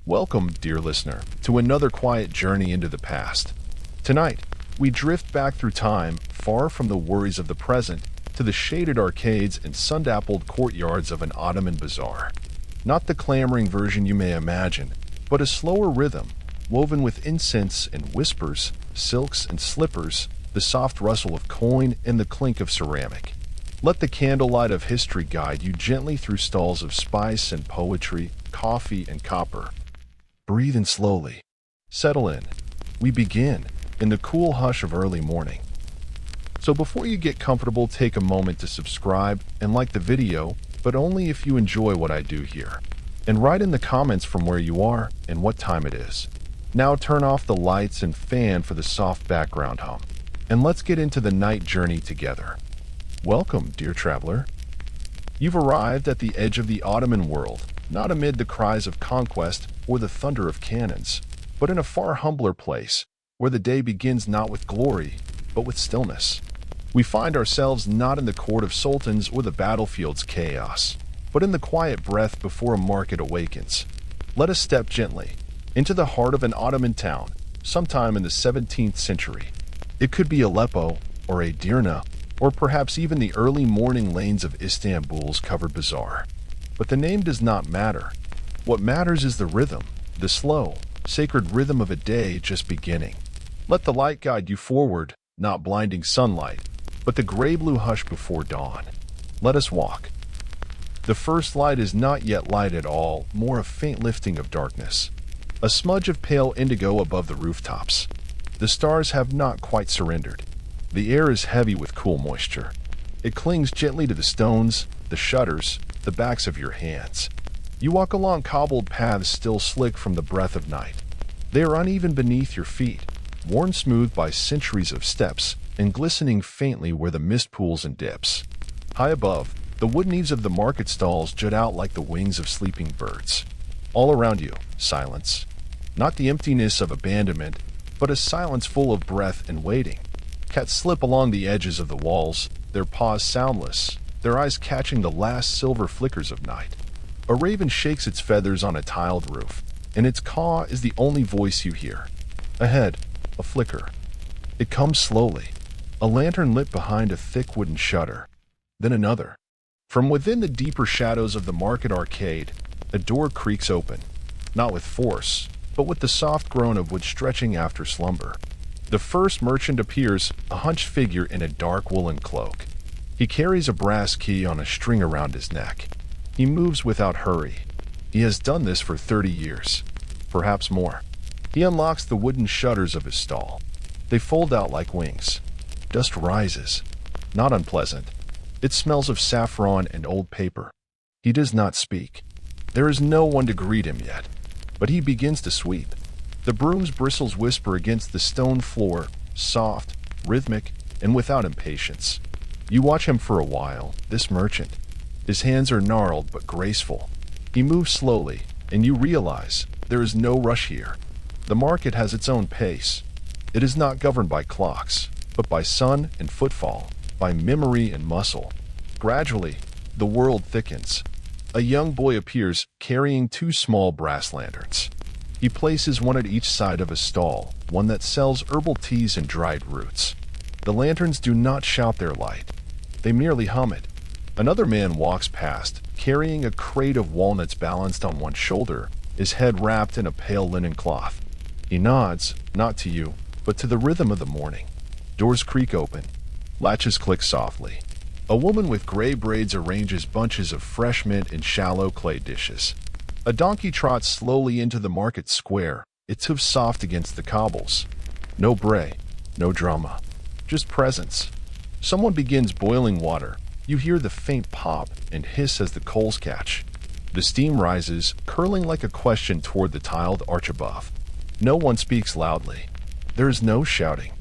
Welcome, dear listener, to another quiet journey into the past. Tonight, we drift back through time, far from the worries of the present, to the shaded arcades and sun-dappled courtyards of an Ottoman bazaar. Not the clamoring version you may imagine, but a slower rhythm, woven with incense and whispers, silks and slippers, the soft rustle of coin and the clink of ceramic. Let the candlelight of history guide you gently through stalls of spice and poetry, coffee and copper. Breathe in slowly. Settle in. We begin in the cool hush of early morning. So before you get comfortable, take a moment to subscribe and like the video, but only if you enjoy what I do here. And write in the comments from where you are and what time it is. Now turn off the lights and fan for the soft background hum. And let's get into the night journey together. Welcome, dear traveler. You've arrived at the edge of the Ottoman world, not amid the cries of conquest or the thunder of cannons, but in a far humbler place, where the day begins not with glory, but with stillness. We find ourselves not in the court of sultans or the battlefield's chaos, but in the quiet breath before a market awakens. Let us step gently into the heart of an Ottoman town, sometime in the 17th century. It could be Aleppo, or Edirne, or perhaps even the early morning lanes of Istanbul's covered bazaar. But the name does not matter. What matters is the rhythm, the slow, sacred rhythm of a day just beginning. Let the light guide you forward, not blinding sunlight, but the gray-blue hush before dawn. Let us walk. The first light is not yet light at all, more a faint lifting of darkness. A smudge of pale indigo above the rooftops. The stars have not quite surrendered. The air is heavy with cool moisture. It clings gently to the stones, the shutters, the backs of your hands. You walk along cobbled paths still slick from the breath of night. They are uneven beneath your feet, worn smooth by centuries of steps, and glistening faintly where the mist pools and dips. High above, the wooden eaves of the market stalls jut out like the wings of sleeping birds. All around you, silence. Not the emptiness of abandonment, but a silence full of breath and waiting. Cats slip along the edges of the walls, their paws soundless, their eyes catching the last silver flickers of night. A raven shakes its feathers on a tiled roof, and its caw is the only voice you hear. Ahead, a flicker. It comes slowly, a lantern lit behind a thick wooden shutter. Then another. From within the deeper shadows of the market arcade, a door creaks open, not with force, but with the soft groan of wood stretching after slumber. The first merchant appears, a hunched figure in a dark woolen cloak. He carries a brass key on a string around his neck. He moves without hurry. He has done this for 30 years, perhaps more. He unlocks the wooden shutters of his stall. They fold out like wings. Dust rises. Not unpleasant. It smells of saffron and old paper. He does not speak. There is no one to greet him yet, but he begins to sweep. The broom's bristles whisper against the stone floor, soft, rhythmic, and without impatience. You watch him for a while, this merchant. His hands are gnarled but graceful. He moves slowly, and you realize there is no rush here. The market has its own pace. It is not governed by clocks, but by sun and footfall, by memory and muscle. Gradually, the world thickens. A young boy appears, carrying two small brass lanterns. He places one at each side of a stall, one that sells herbal teas and dried roots. The lanterns do not shout their light. They merely hum it. Another man walks past, carrying a crate of walnuts balanced on one shoulder, his head wrapped in a pale linen cloth. He nods, not to you, but to the rhythm of the morning. Doors creak open. Latches click softly. A woman with gray braids arranges bunches of fresh mint in shallow clay dishes. A donkey trots slowly into the market square, its hooves soft against the cobbles. No bray, no drama, just presence. Someone begins boiling water. You hear the faint pop and hiss as the coals catch. The steam rises, curling like a question toward the tiled arch above. No one speaks loudly. There is no shouting.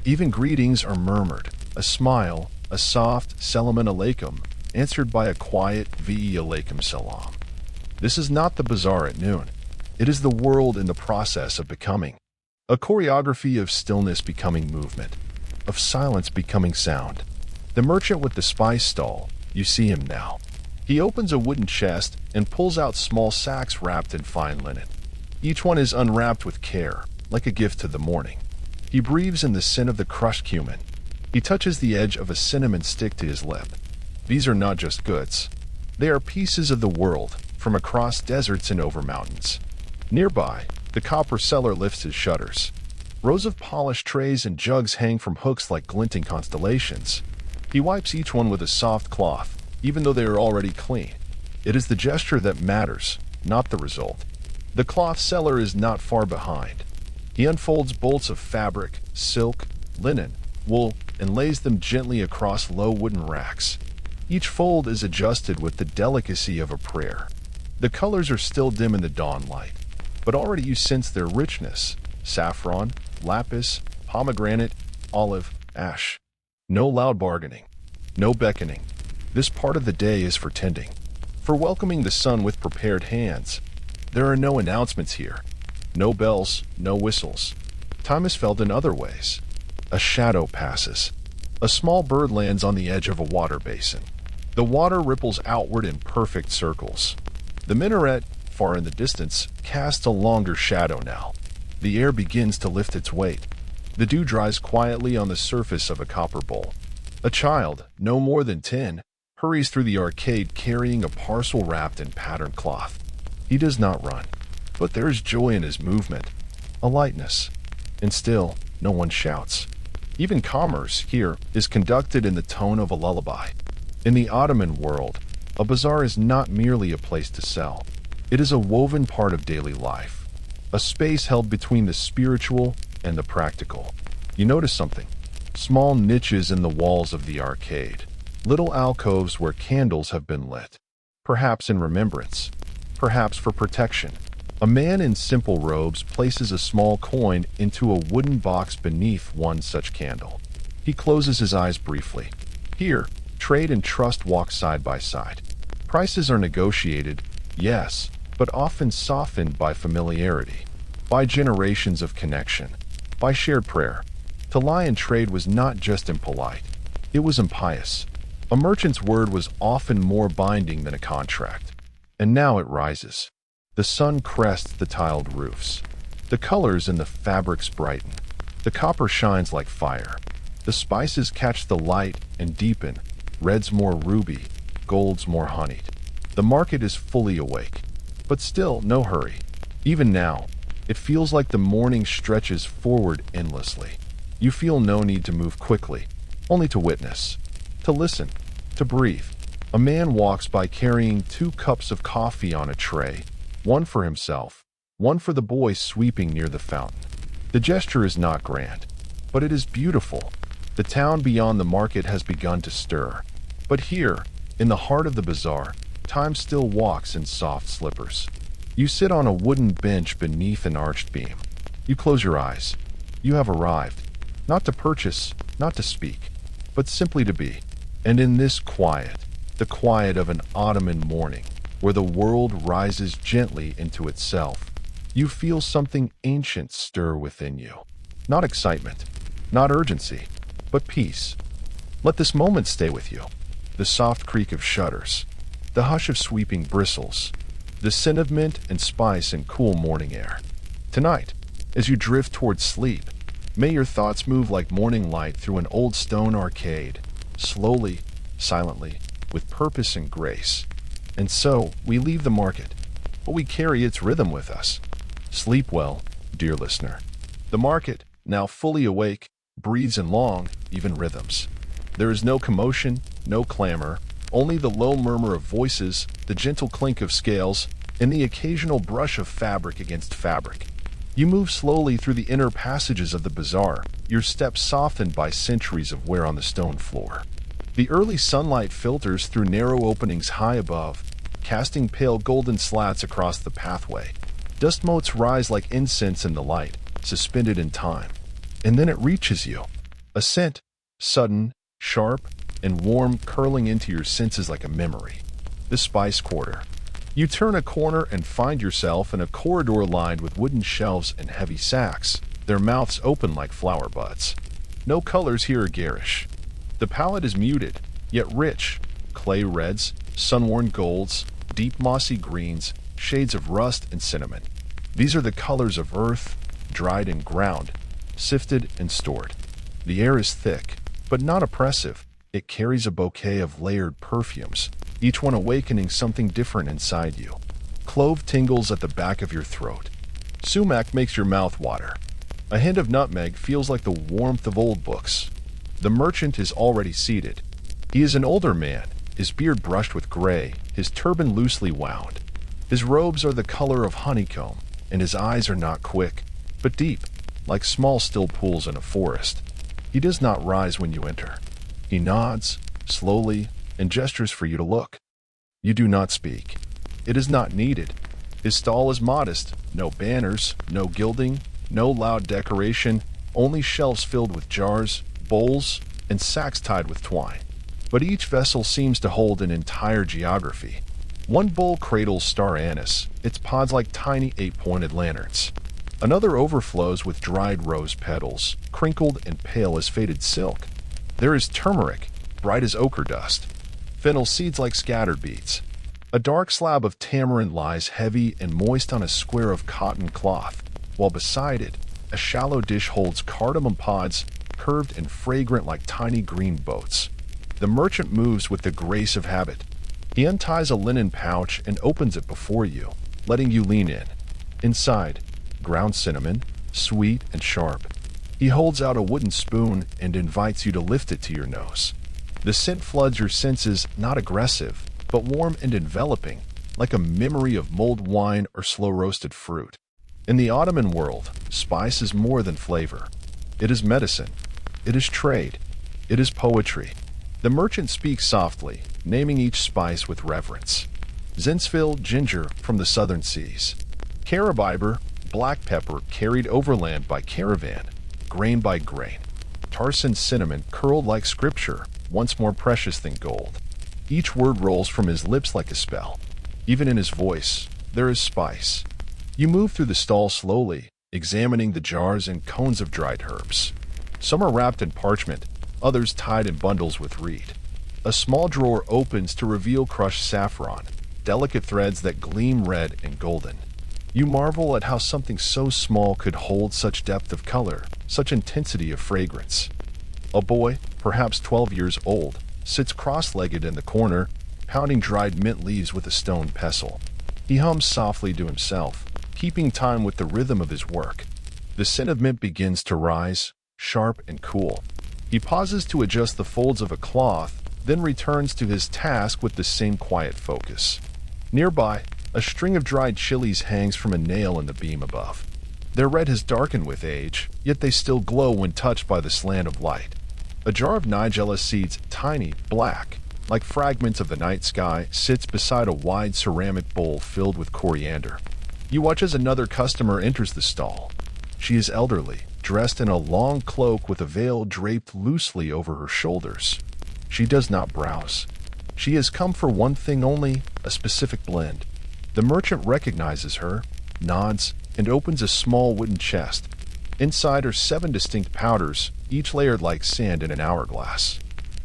Even greetings are murmured, a smile, a soft "Selamun Alaikum," answered by a quiet "Vi Alaikum Salam." This is not the bazaar at noon. It is the world in the process of becoming. A choreography of stillness becoming movement, of silence becoming sound. The merchant with the spice stall, you see him now. He opens a wooden chest and pulls out small sacks wrapped in fine linen. Each one is unwrapped with care, like a gift to the morning. He breathes in the scent of the crushed cumin. He touches the edge of a cinnamon stick to his lip. These are not just goods. They are pieces of the world, from across deserts and over mountains. Nearby, the copper seller lifts his shutters. Rows of polished trays and jugs hang from hooks like glinting constellations. He wipes each one with a soft cloth, even though they are already clean. It is the gesture that matters, not the result. The cloth seller is not far behind. He unfolds bolts of fabric, silk, linen, wool, and lays them gently across low wooden racks. Each fold is adjusted with the delicacy of a prayer. The colors are still dim in the dawn light, but already you sense their richness: saffron, lapis, pomegranate, olive, ash. No loud bargaining, no beckoning. This part of the day is for tending, for welcoming the sun with prepared hands. There are no announcements here. No bells, no whistles. Time is felt in other ways. A shadow passes. A small bird lands on the edge of a water basin. The water ripples outward in perfect circles. The minaret, far in the distance, casts a longer shadow now. The air begins to lift its weight. The dew dries quietly on the surface of a copper bowl. A child, no more than 10, hurries through the arcade carrying a parcel wrapped in patterned cloth. He does not run, but there is joy in his movement, a lightness. And still, no one shouts. Even commerce here is conducted in the tone of a lullaby. In the Ottoman world, a bazaar is not merely a place to sell. It is a woven part of daily life, a space held between the spiritual and the practical. You notice something: small niches in the walls of the arcade, little alcoves where candles have been lit, perhaps in remembrance, perhaps for protection. A man in simple robes places a small coin into a wooden box beneath one such candle. He closes his eyes briefly. Here, trade and trust walk side by side. Prices are negotiated, yes, but often softened by familiarity, by generations of connection, by shared prayer. To lie in trade was not just impolite, it was impious. A merchant's word was often more binding than a contract. And now it rises. The sun crests the tiled roofs. The colors in the fabrics brighten. The copper shines like fire. The spices catch the light and deepen, reds more ruby, golds more honeyed. The market is fully awake, but still no hurry. Even now, it feels like the morning stretches forward endlessly. You feel no need to move quickly, only to witness, to listen, to breathe. A man walks by carrying 2 cups of coffee on a tray, one for himself, one for the boy sweeping near the fountain. The gesture is not grand, but it is beautiful. The town beyond the market has begun to stir. But here, in the heart of the bazaar, time still walks in soft slippers. You sit on a wooden bench beneath an arched beam. You close your eyes. You have arrived, not to purchase, not to speak, but simply to be. And in this quiet, the quiet of an Ottoman morning, where the world rises gently into itself, you feel something ancient stir within you. Not excitement, not urgency, but peace. Let this moment stay with you. The soft creak of shutters, the hush of sweeping bristles, the scent of mint and spice in cool morning air. Tonight, as you drift towards sleep, may your thoughts move like morning light through an old stone arcade, slowly, silently, with purpose and grace. And so, we leave the market, but we carry its rhythm with us. Sleep well, dear listener. The market, now fully awake, breathes in long, even rhythms. There is no commotion, no clamor, only the low murmur of voices, the gentle clink of scales, and the occasional brush of fabric against fabric. You move slowly through the inner passages of the bazaar, your steps softened by centuries of wear on the stone floor. The early sunlight filters through narrow openings high above, casting pale golden slats across the pathway. Dust motes rise like incense in the light, suspended in time. And then it reaches you. A scent, sudden, sharp, and warm, curling into your senses like a memory. The spice quarter. You turn a corner and find yourself in a corridor lined with wooden shelves and heavy sacks, their mouths open like flower buds. No colors here are garish. The palette is muted, yet rich. Clay reds, sun-worn golds, deep mossy greens, shades of rust and cinnamon. These are the colors of earth, dried and ground, sifted and stored. The air is thick, but not oppressive. It carries a bouquet of layered perfumes, each one awakening something different inside you. Clove tingles at the back of your throat. Sumac makes your mouth water. A hint of nutmeg feels like the warmth of old books. The merchant is already seated. He is an older man, his beard brushed with gray, his turban loosely wound. His robes are the color of honeycomb, and his eyes are not quick, but deep, like small still pools in a forest. He does not rise when you enter. He nods, slowly, and gestures for you to look. You do not speak. It is not needed. His stall is modest, no banners, no gilding, no loud decoration, only shelves filled with jars, bowls, and sacks tied with twine. But each vessel seems to hold an entire geography. One bowl cradles star anise, its pods like tiny eight-pointed lanterns. Another overflows with dried rose petals, crinkled and pale as faded silk. There is turmeric, bright as ochre dust. Fennel seeds like scattered beads. A dark slab of tamarind lies heavy and moist on a square of cotton cloth, while beside it, a shallow dish holds cardamom pods, curved and fragrant like tiny green boats. The merchant moves with the grace of habit. He unties a linen pouch and opens it before you, letting you lean in. Inside, ground cinnamon, sweet and sharp. He holds out a wooden spoon and invites you to lift it to your nose. The scent floods your senses, not aggressive, but warm and enveloping, like a memory of mulled wine or slow-roasted fruit. In the Ottoman world, spice is more than flavor. It is medicine. It is trade. It is poetry. The merchant speaks softly, naming each spice with reverence. Zinsfil, ginger from the southern seas. Carabiber, black pepper carried overland by caravan, grain by grain. Tarsan cinnamon curled like scripture, once more precious than gold. Each word rolls from his lips like a spell. Even in his voice, there is spice. You move through the stall slowly, examining the jars and cones of dried herbs. Some are wrapped in parchment, others tied in bundles with reed. A small drawer opens to reveal crushed saffron, delicate threads that gleam red and golden. You marvel at how something so small could hold such depth of color, such intensity of fragrance. A boy, perhaps 12 years old, sits cross-legged in the corner, pounding dried mint leaves with a stone pestle. He hums softly to himself, keeping time with the rhythm of his work. The scent of mint begins to rise, sharp and cool. He pauses to adjust the folds of a cloth, then returns to his task with the same quiet focus. Nearby, a string of dried chilies hangs from a nail in the beam above. Their red has darkened with age, yet they still glow when touched by the slant of light. A jar of nigella seeds, tiny, black, like fragments of the night sky, sits beside a wide ceramic bowl filled with coriander. You watch as another customer enters the stall. She is elderly, dressed in a long cloak with a veil draped loosely over her shoulders. She does not browse. She has come for one thing only, a specific blend. The merchant recognizes her, nods, and opens a small wooden chest. Inside are 7 distinct powders, each layered like sand in an hourglass.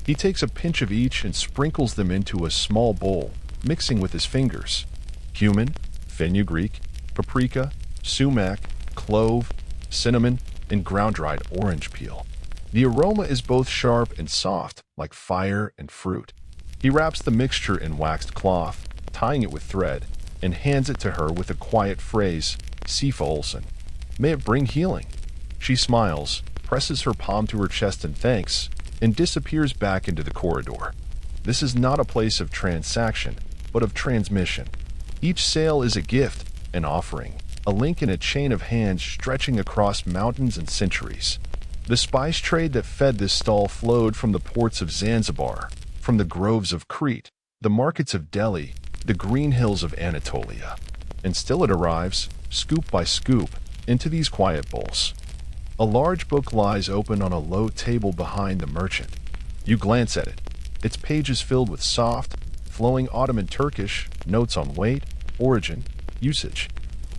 He takes a pinch of each and sprinkles them into a small bowl, mixing with his fingers. Cumin, fenugreek, paprika, sumac, clove, cinnamon, and ground-dried orange peel. The aroma is both sharp and soft, like fire and fruit. He wraps the mixture in waxed cloth, tying it with thread, and hands it to her with a quiet phrase, Sifa Olsen. May it bring healing. She smiles, presses her palm to her chest in thanks, and disappears back into the corridor. This is not a place of transaction, but of transmission. Each sale is a gift, an offering, a link in a chain of hands stretching across mountains and centuries. The spice trade that fed this stall flowed from the ports of Zanzibar, from the groves of Crete, the markets of Delhi, the green hills of Anatolia. And still it arrives, scoop by scoop, into these quiet bowls. A large book lies open on a low table behind the merchant. You glance at it. Its pages filled with soft, flowing Ottoman Turkish, notes on weight, origin, usage.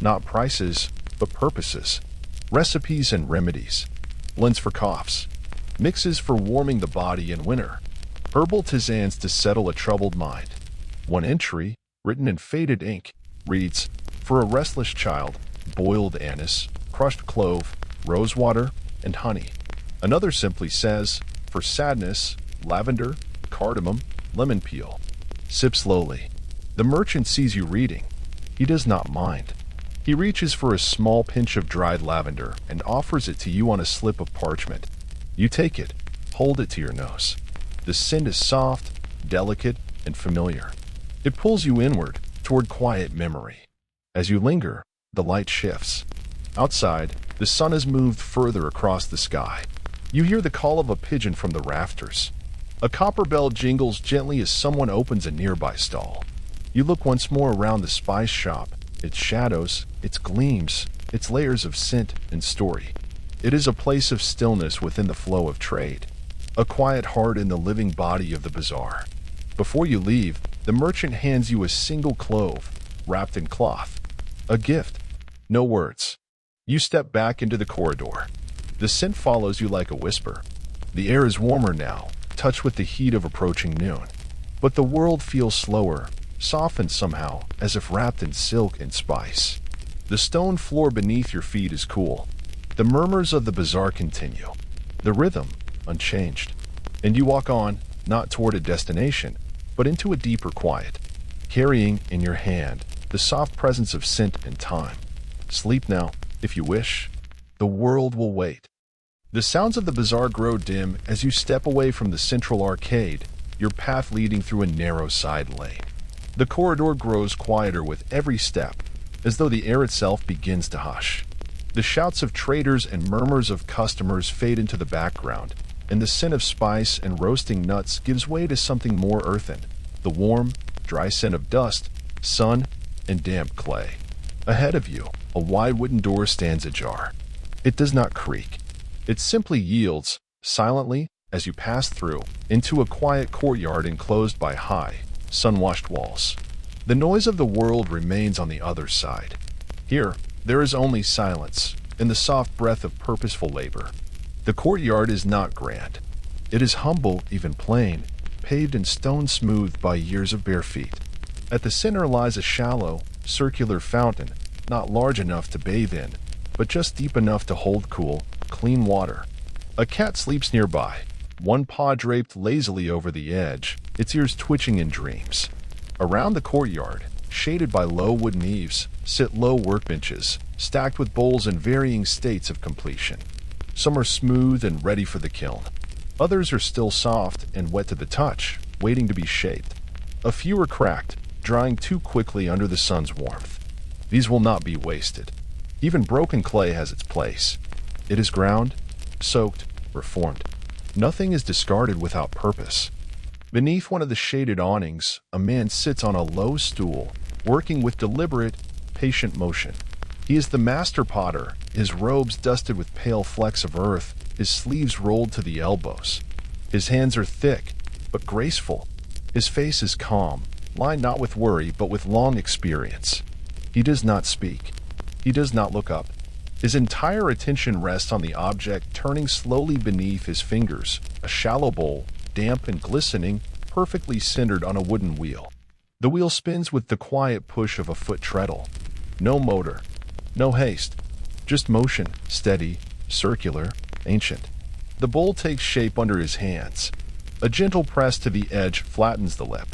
Not prices, but purposes. Recipes and remedies. Blends for coughs. Mixes for warming the body in winter. Herbal tisanes to settle a troubled mind. One entry, written in faded ink, reads, "For a restless child, boiled anise, crushed clove, rosewater, and honey. Another simply says, for sadness, lavender, cardamom, lemon peel. Sip slowly. The merchant sees you reading. He does not mind. He reaches for a small pinch of dried lavender and offers it to you on a slip of parchment. You take it, hold it to your nose. The scent is soft, delicate, and familiar. It pulls you inward, toward quiet memory. As you linger, the light shifts. Outside, the sun has moved further across the sky. You hear the call of a pigeon from the rafters. A copper bell jingles gently as someone opens a nearby stall. You look once more around the spice shop, its shadows, its gleams, its layers of scent and story. It is a place of stillness within the flow of trade, a quiet heart in the living body of the bazaar. Before you leave, the merchant hands you a single clove, wrapped in cloth. A gift. No words. You step back into the corridor. The scent follows you like a whisper. The air is warmer now, touched with the heat of approaching noon. But the world feels slower, softened somehow, as if wrapped in silk and spice. The stone floor beneath your feet is cool. The murmurs of the bazaar continue. The rhythm, unchanged. And you walk on, not toward a destination, but into a deeper quiet, carrying in your hand the soft presence of scent and time. Sleep now, if you wish. The world will wait. The sounds of the bazaar grow dim as you step away from the central arcade, your path leading through a narrow side lane. The corridor grows quieter with every step, as though the air itself begins to hush. The shouts of traders and murmurs of customers fade into the background, and the scent of spice and roasting nuts gives way to something more earthen, the warm, dry scent of dust, sun, and damp clay. Ahead of you, a wide wooden door stands ajar. It does not creak. It simply yields, silently, as you pass through, into a quiet courtyard enclosed by high, sun-washed walls. The noise of the world remains on the other side. Here, there is only silence, and the soft breath of purposeful labor. The courtyard is not grand. It is humble, even plain, paved and stone smoothed by years of bare feet. At the center lies a shallow, circular fountain, not large enough to bathe in, but just deep enough to hold cool, clean water. A cat sleeps nearby, one paw draped lazily over the edge, its ears twitching in dreams. Around the courtyard, shaded by low wooden eaves, sit low workbenches, stacked with bowls in varying states of completion. Some are smooth and ready for the kiln. Others are still soft and wet to the touch, waiting to be shaped. A few are cracked, drying too quickly under the sun's warmth. These will not be wasted. Even broken clay has its place. It is ground, soaked, reformed. Nothing is discarded without purpose. Beneath one of the shaded awnings, a man sits on a low stool, working with deliberate, patient motion. He is the master potter, his robes dusted with pale flecks of earth, his sleeves rolled to the elbows. His hands are thick, but graceful. His face is calm, lined not with worry, but with long experience. He does not speak. He does not look up. His entire attention rests on the object turning slowly beneath his fingers, a shallow bowl, damp and glistening, perfectly centered on a wooden wheel. The wheel spins with the quiet push of a foot treadle. No motor. No haste, just motion, steady, circular, ancient. The bowl takes shape under his hands. A gentle press to the edge flattens the lip.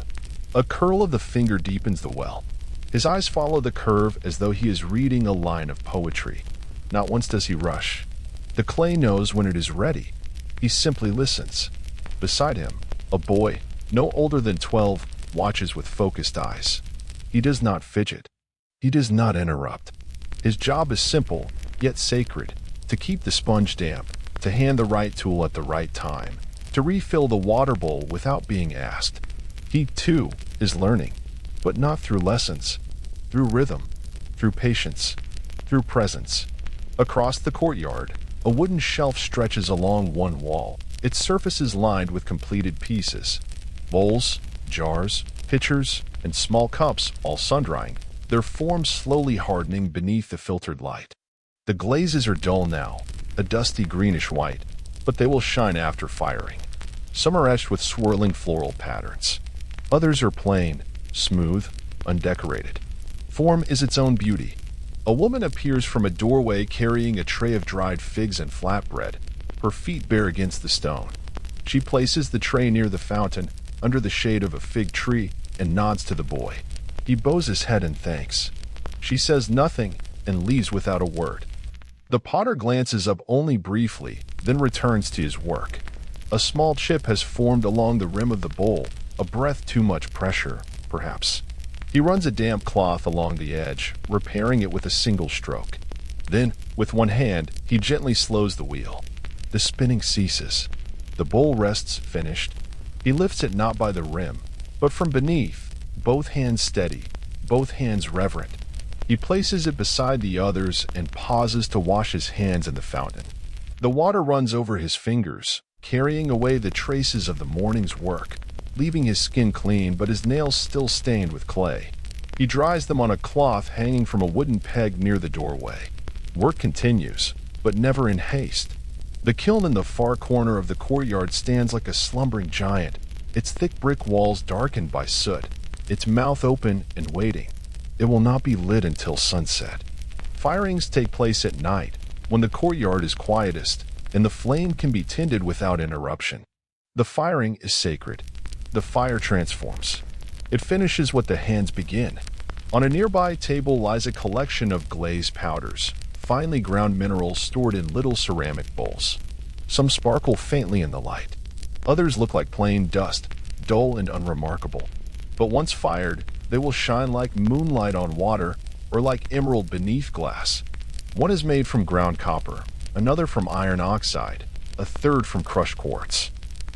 A curl of the finger deepens the well. His eyes follow the curve as though he is reading a line of poetry. Not once does he rush. The clay knows when it is ready. He simply listens. Beside him, a boy, no older than 12, watches with focused eyes. He does not fidget. He does not interrupt. His job is simple, yet sacred, to keep the sponge damp, to hand the right tool at the right time, to refill the water bowl without being asked. He, too, is learning, but not through lessons, through rhythm, through patience, through presence. Across the courtyard, a wooden shelf stretches along one wall, its surface is lined with completed pieces. Bowls, jars, pitchers, and small cups, all sun-drying, their forms slowly hardening beneath the filtered light. The glazes are dull now, a dusty greenish white, but they will shine after firing. Some are etched with swirling floral patterns. Others are plain, smooth, undecorated. Form is its own beauty. A woman appears from a doorway carrying a tray of dried figs and flatbread, her feet bare against the stone. She places the tray near the fountain, under the shade of a fig tree, and nods to the boy. He bows his head in thanks. She says nothing and leaves without a word. The potter glances up only briefly, then returns to his work. A small chip has formed along the rim of the bowl, a breath too much pressure, perhaps. He runs a damp cloth along the edge, repairing it with a single stroke. Then, with one hand, he gently slows the wheel. The spinning ceases. The bowl rests finished. He lifts it not by the rim, but from beneath, both hands steady, both hands reverent. He places it beside the others and pauses to wash his hands in the fountain. The water runs over his fingers, carrying away the traces of the morning's work, leaving his skin clean but his nails still stained with clay. He dries them on a cloth hanging from a wooden peg near the doorway. Work continues, but never in haste. The kiln in the far corner of the courtyard stands like a slumbering giant, its thick brick walls darkened by soot, its mouth open and waiting. It will not be lit until sunset. Firings take place at night, when the courtyard is quietest, and the flame can be tended without interruption. The firing is sacred. The fire transforms. It finishes what the hands begin. On a nearby table lies a collection of glazed powders, finely ground minerals stored in little ceramic bowls. Some sparkle faintly in the light. Others look like plain dust, dull and unremarkable. But once fired, they will shine like moonlight on water or like emerald beneath glass. One is made from ground copper, another from iron oxide, a third from crushed quartz.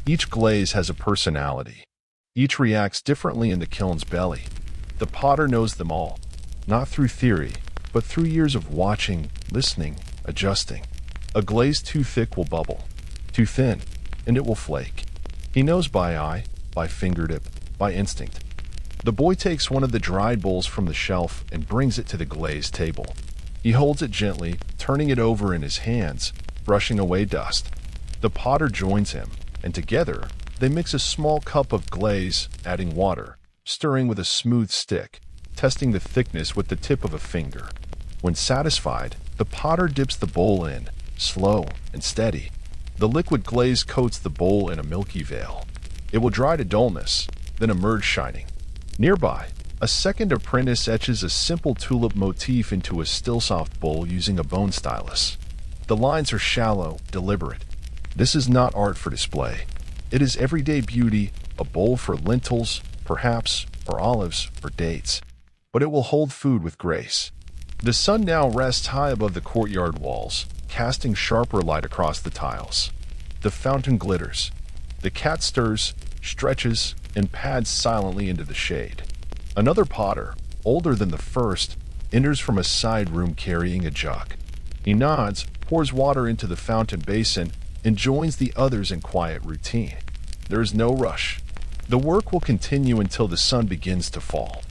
Each glaze has a personality. Each reacts differently in the kiln's belly. The potter knows them all, not through theory, but through years of watching, listening, adjusting. A glaze too thick will bubble, too thin, and it will flake. He knows by eye, by fingertip, by instinct. The boy takes one of the dried bowls from the shelf and brings it to the glazed table. He holds it gently, turning it over in his hands, brushing away dust. The potter joins him, and together they mix a small cup of glaze, adding water, stirring with a smooth stick, testing the thickness with the tip of a finger. When satisfied, the potter dips the bowl in, slow and steady. The liquid glaze coats the bowl in a milky veil. It will dry to dullness, then emerge shining. Nearby, a second apprentice etches a simple tulip motif into a still soft bowl using a bone stylus. The lines are shallow, deliberate. This is not art for display. It is everyday beauty, a bowl for lentils, perhaps, or olives, or dates. But it will hold food with grace. The sun now rests high above the courtyard walls, casting sharper light across the tiles. The fountain glitters. The cat stirs, stretches, and pads silently into the shade. Another potter, older than the first, enters from a side room carrying a jug. He nods, pours water into the fountain basin, and joins the others in quiet routine. There is no rush. The work will continue until the sun begins to fall.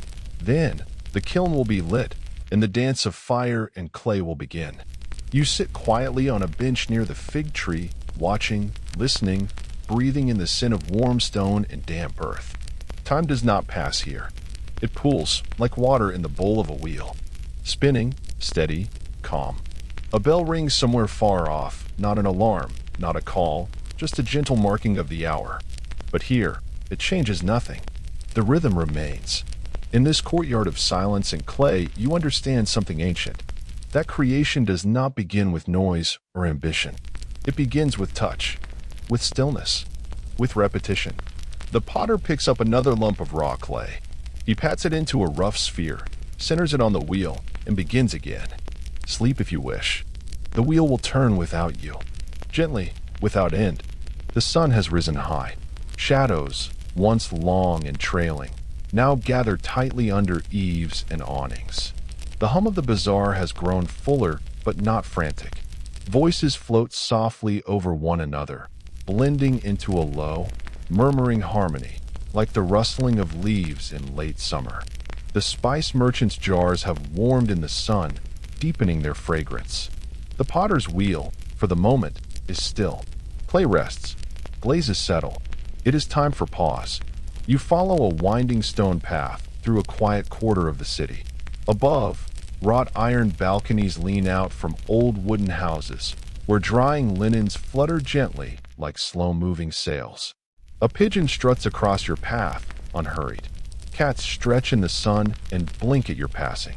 Then, the kiln will be lit, and the dance of fire and clay will begin. You sit quietly on a bench near the fig tree, watching, listening, breathing in the scent of warm stone and damp earth. Time does not pass here. It pools, like water in the bowl of a wheel. Spinning, steady, calm. A bell rings somewhere far off, not an alarm, not a call, just a gentle marking of the hour. But here, it changes nothing. The rhythm remains. In this courtyard of silence and clay, you understand something ancient. That creation does not begin with noise or ambition. It begins with touch, with stillness, with repetition. The potter picks up another lump of raw clay. He pats it into a rough sphere, centers it on the wheel, and begins again. Sleep if you wish. The wheel will turn without you. Gently, without end. The sun has risen high. Shadows, once long and trailing, now gather tightly under eaves and awnings. The hum of the bazaar has grown fuller, but not frantic. Voices float softly over one another, blending into a low, murmuring harmony, like the rustling of leaves in late summer. The spice merchant's jars have warmed in the sun, deepening their fragrance. The potter's wheel, for the moment, is still. Clay rests. Glazes settle. It is time for pause. You follow a winding stone path through a quiet quarter of the city. Above, Wrought iron balconies lean out from old wooden houses, where drying linens flutter gently like slow-moving sails. A pigeon struts across your path, unhurried. Cats stretch in the sun and blink at your passing.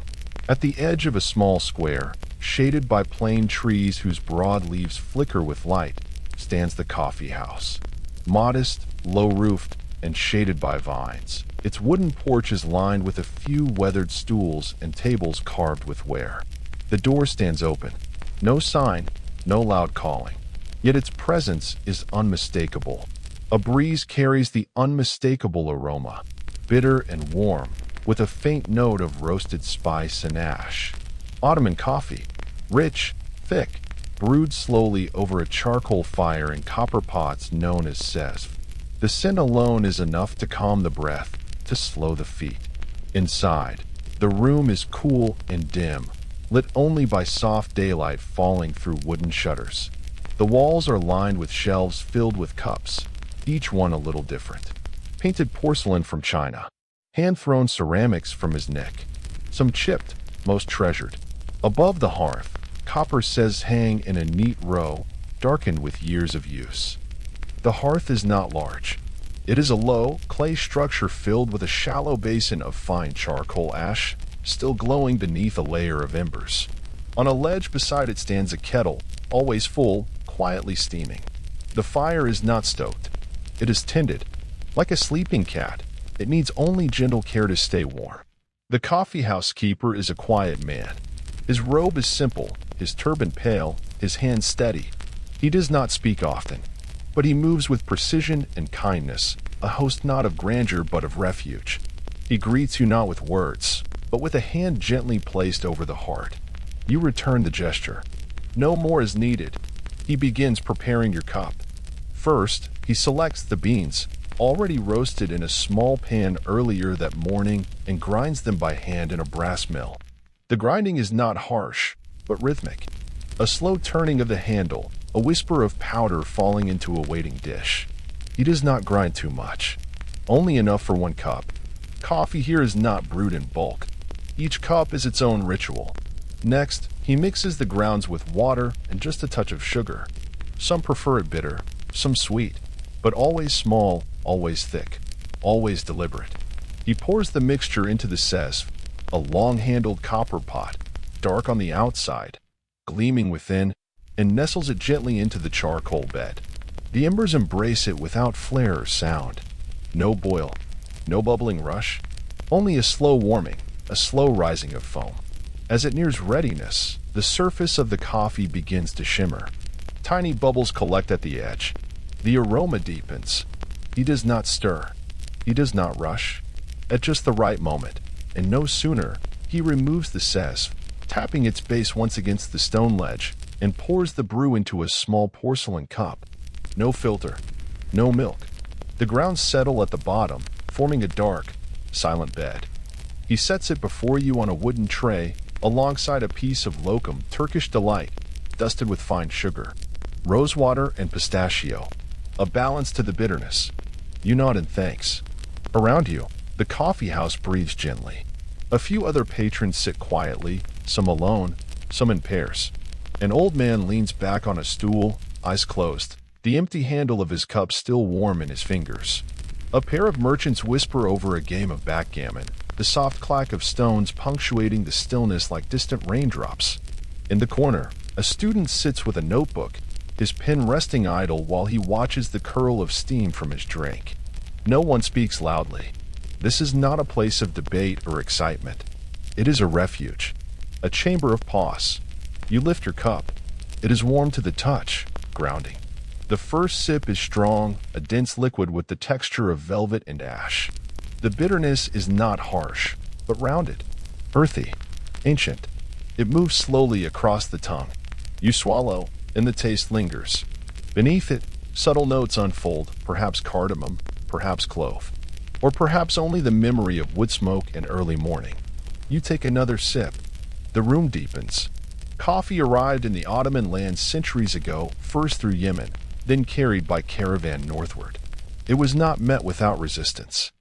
At the edge of a small square, shaded by plane trees whose broad leaves flicker with light, stands the coffee house. Modest, low-roofed, and shaded by vines, its wooden porch is lined with a few weathered stools and tables carved with ware. The door stands open. No sign, no loud calling. Yet its presence is unmistakable. A breeze carries the unmistakable aroma, bitter and warm, with a faint note of roasted spice and ash. Ottoman coffee, rich, thick, brewed slowly over a charcoal fire in copper pots known as sezv. The scent alone is enough to calm the breath, to slow the feet. Inside, the room is cool and dim, lit only by soft daylight falling through wooden shutters. The walls are lined with shelves filled with cups, each one a little different. Painted porcelain from China, hand-thrown ceramics from his neck, some chipped, most treasured. Above the hearth, copper sezvs hang in a neat row, darkened with years of use. The hearth is not large. It is a low, clay structure filled with a shallow basin of fine charcoal ash, still glowing beneath a layer of embers. On a ledge beside it stands a kettle, always full, quietly steaming. The fire is not stoked. It is tended. Like a sleeping cat, it needs only gentle care to stay warm. The coffee house keeper is a quiet man. His robe is simple, his turban pale, his hands steady. He does not speak often, but he moves with precision and kindness, a host not of grandeur but of refuge. He greets you not with words, but with a hand gently placed over the heart. You return the gesture. No more is needed. He begins preparing your cup. First, he selects the beans, already roasted in a small pan earlier that morning, and grinds them by hand in a brass mill. The grinding is not harsh, but rhythmic. A slow turning of the handle, a whisper of powder falling into a waiting dish. He does not grind too much, only enough for one cup. Coffee here is not brewed in bulk. Each cup is its own ritual. Next, he mixes the grounds with water and just a touch of sugar. Some prefer it bitter, some sweet, but always small, always thick, always deliberate. He pours the mixture into the sezv, a long-handled copper pot, dark on the outside, gleaming within, and nestles it gently into the charcoal bed. The embers embrace it without flare or sound. No boil, no bubbling rush, only a slow warming, a slow rising of foam. As it nears readiness, the surface of the coffee begins to shimmer. Tiny bubbles collect at the edge. The aroma deepens. He does not stir. He does not rush. At just the right moment, and no sooner, he removes the sezv, tapping its base once against the stone ledge, and pours the brew into a small porcelain cup. No filter, no milk. The grounds settle at the bottom, forming a dark, silent bed. He sets it before you on a wooden tray, alongside a piece of locum Turkish delight, dusted with fine sugar, rosewater and pistachio, a balance to the bitterness. You nod in thanks. Around you, the coffee house breathes gently. A few other patrons sit quietly, some alone, some in pairs. An old man leans back on a stool, eyes closed, the empty handle of his cup still warm in his fingers. A pair of merchants whisper over a game of backgammon, the soft clack of stones punctuating the stillness like distant raindrops. In the corner, a student sits with a notebook, his pen resting idle while he watches the curl of steam from his drink. No one speaks loudly. This is not a place of debate or excitement. It is a refuge, a chamber of pause. You lift your cup. It is warm to the touch, grounding. The first sip is strong, a dense liquid with the texture of velvet and ash. The bitterness is not harsh, but rounded, earthy, ancient. It moves slowly across the tongue. You swallow, and the taste lingers. Beneath it, subtle notes unfold, perhaps cardamom, perhaps clove, or perhaps only the memory of wood smoke and early morning. You take another sip. The room deepens. Coffee arrived in the Ottoman lands centuries ago, first through Yemen, then carried by caravan northward. It was not met without resistance.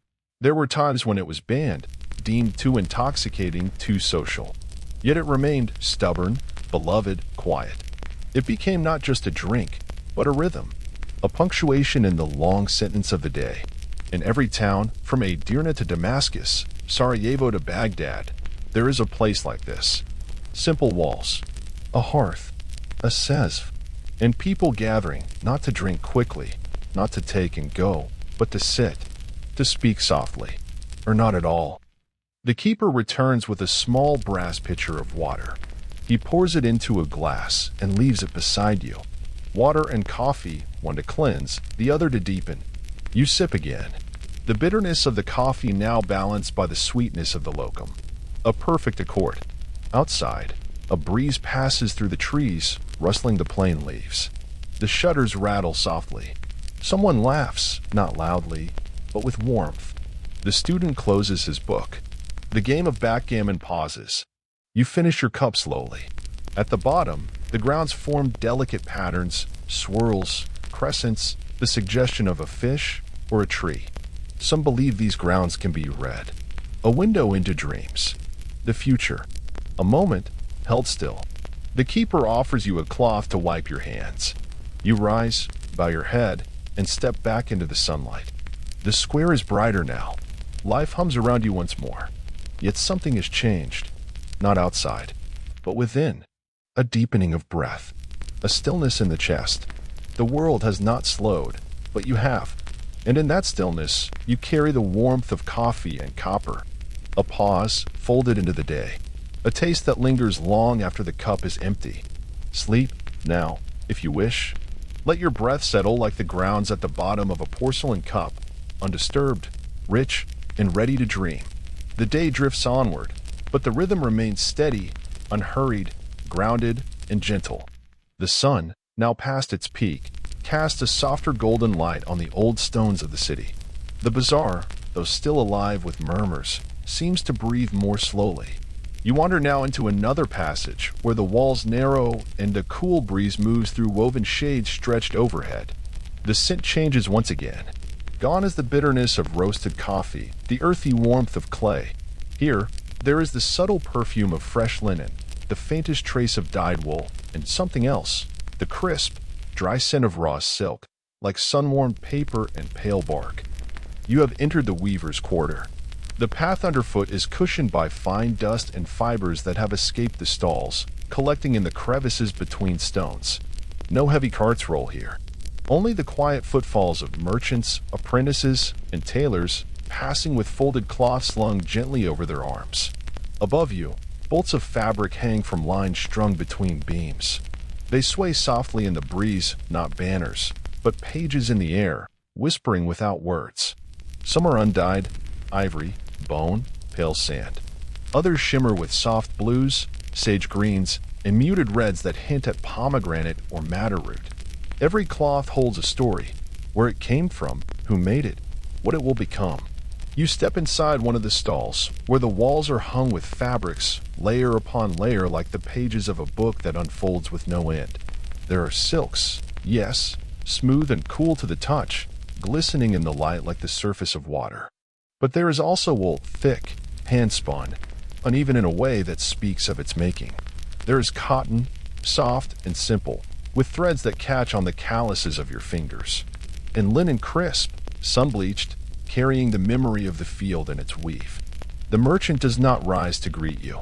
There were times when it was banned, deemed too intoxicating, too social. Yet it remained stubborn, beloved, quiet. It became not just a drink, but a rhythm, a punctuation in the long sentence of the day. In every town, from Edirne to Damascus, Sarajevo to Baghdad, there is a place like this. Simple walls, a hearth, a sezv, and people gathering not to drink quickly, not to take and go, but to sit, to speak softly, or not at all. The keeper returns with a small brass pitcher of water. He pours it into a glass and leaves it beside you. Water and coffee, one to cleanse, the other to deepen. You sip again. The bitterness of the coffee now balanced by the sweetness of the locum. A perfect accord. Outside, a breeze passes through the trees, rustling the plane leaves. The shutters rattle softly. Someone laughs, not loudly, but with warmth. The student closes his book. The game of backgammon pauses. You finish your cup slowly. At the bottom, the grounds form delicate patterns, swirls, crescents, the suggestion of a fish or a tree. Some believe these grounds can be read. A window into dreams. The future. A moment held still. The keeper offers you a cloth to wipe your hands. You rise, bow your head, and step back into the sunlight. The square is brighter now. Life hums around you once more. Yet something has changed. Not outside, but within. A deepening of breath. A stillness in the chest. The world has not slowed, but you have. And in that stillness, you carry the warmth of coffee and copper. A pause folded into the day. A taste that lingers long after the cup is empty. Sleep, now, if you wish. Let your breath settle like the grounds at the bottom of a porcelain cup, undisturbed, rich, and ready to dream. The day drifts onward, but the rhythm remains steady, unhurried, grounded, and gentle. The sun, now past its peak, casts a softer golden light on the old stones of the city. The bazaar, though still alive with murmurs, seems to breathe more slowly. You wander now into another passage where the walls narrow and a cool breeze moves through woven shades stretched overhead. The scent changes once again. Gone is the bitterness of roasted coffee, the earthy warmth of clay. Here, there is the subtle perfume of fresh linen, the faintest trace of dyed wool, and something else, the crisp, dry scent of raw silk, like sun-warmed paper and pale bark. You have entered the weaver's quarter. The path underfoot is cushioned by fine dust and fibers that have escaped the stalls, collecting in the crevices between stones. No heavy carts roll here. Only the quiet footfalls of merchants, apprentices, and tailors, passing with folded cloth slung gently over their arms. Above you, bolts of fabric hang from lines strung between beams. They sway softly in the breeze, not banners, but pages in the air, whispering without words. Some are undyed, ivory, bone, pale sand. Others shimmer with soft blues, sage greens, and muted reds that hint at pomegranate or madder root. Every cloth holds a story, where it came from, who made it, what it will become. You step inside one of the stalls, where the walls are hung with fabrics, layer upon layer like the pages of a book that unfolds with no end. There are silks, yes, smooth and cool to the touch, glistening in the light like the surface of water. But there is also wool, thick, hand-spun, uneven in a way that speaks of its making. There is cotton, soft and simple, with threads that catch on the calluses of your fingers. And linen crisp, sun-bleached, carrying the memory of the field in its weave. The merchant does not rise to greet you.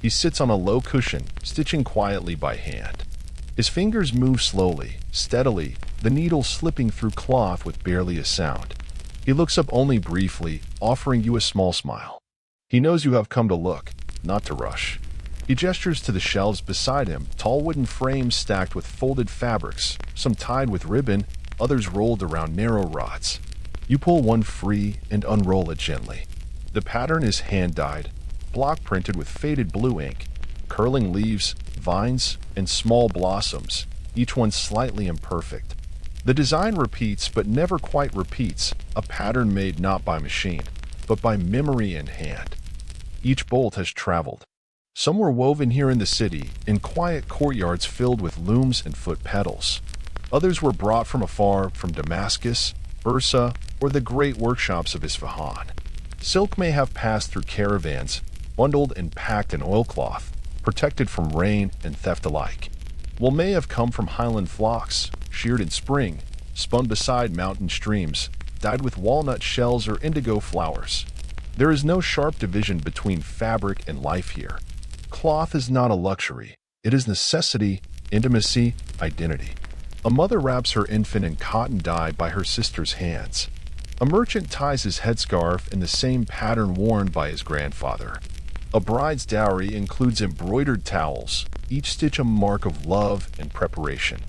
He sits on a low cushion, stitching quietly by hand. His fingers move slowly, steadily, the needle slipping through cloth with barely a sound. He looks up only briefly, offering you a small smile. He knows you have come to look, not to rush. He gestures to the shelves beside him, tall wooden frames stacked with folded fabrics, some tied with ribbon, others rolled around narrow rods. You pull one free and unroll it gently. The pattern is hand-dyed, block-printed with faded blue ink, curling leaves, vines, and small blossoms, each one slightly imperfect. The design repeats but never quite repeats, a pattern made not by machine, but by memory in hand. Each bolt has traveled. Some were woven here in the city, in quiet courtyards filled with looms and foot pedals. Others were brought from afar, from Damascus, Bursa, or the great workshops of Isfahan. Silk may have passed through caravans, bundled and packed in oilcloth, protected from rain and theft alike. Wool may have come from highland flocks, sheared in spring, spun beside mountain streams, dyed with walnut shells or indigo flowers. There is no sharp division between fabric and life here. Cloth is not a luxury. It is necessity, intimacy, identity. A mother wraps her infant in cotton dye by her sister's hands. A merchant ties his headscarf in the same pattern worn by his grandfather. A bride's dowry includes embroidered towels, each stitch a mark of love and preparation.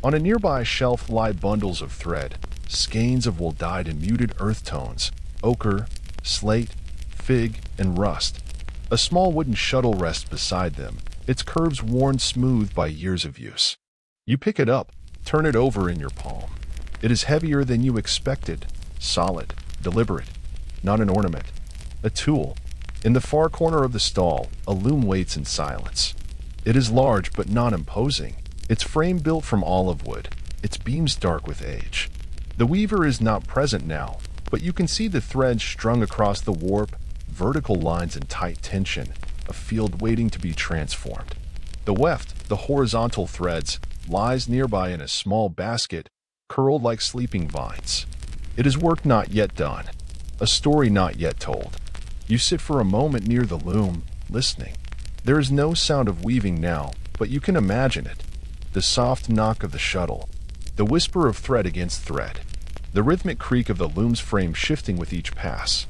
On a nearby shelf lie bundles of thread, skeins of wool dyed in muted earth tones, ochre, slate, fig, and rust. A small wooden shuttle rests beside them, its curves worn smooth by years of use. You pick it up, turn it over in your palm. It is heavier than you expected, solid, deliberate, not an ornament, a tool. In the far corner of the stall, a loom waits in silence. It is large but not imposing, its frame built from olive wood, its beams dark with age. The weaver is not present now, but you can see the threads strung across the warp, vertical lines in tight tension, a field waiting to be transformed. The weft, the horizontal threads, lies nearby in a small basket, curled like sleeping vines. It is work not yet done, a story not yet told. You sit for a moment near the loom, listening. There is no sound of weaving now, but you can imagine it. The soft knock of the shuttle, the whisper of thread against thread, the rhythmic creak of the loom's frame shifting with each pass,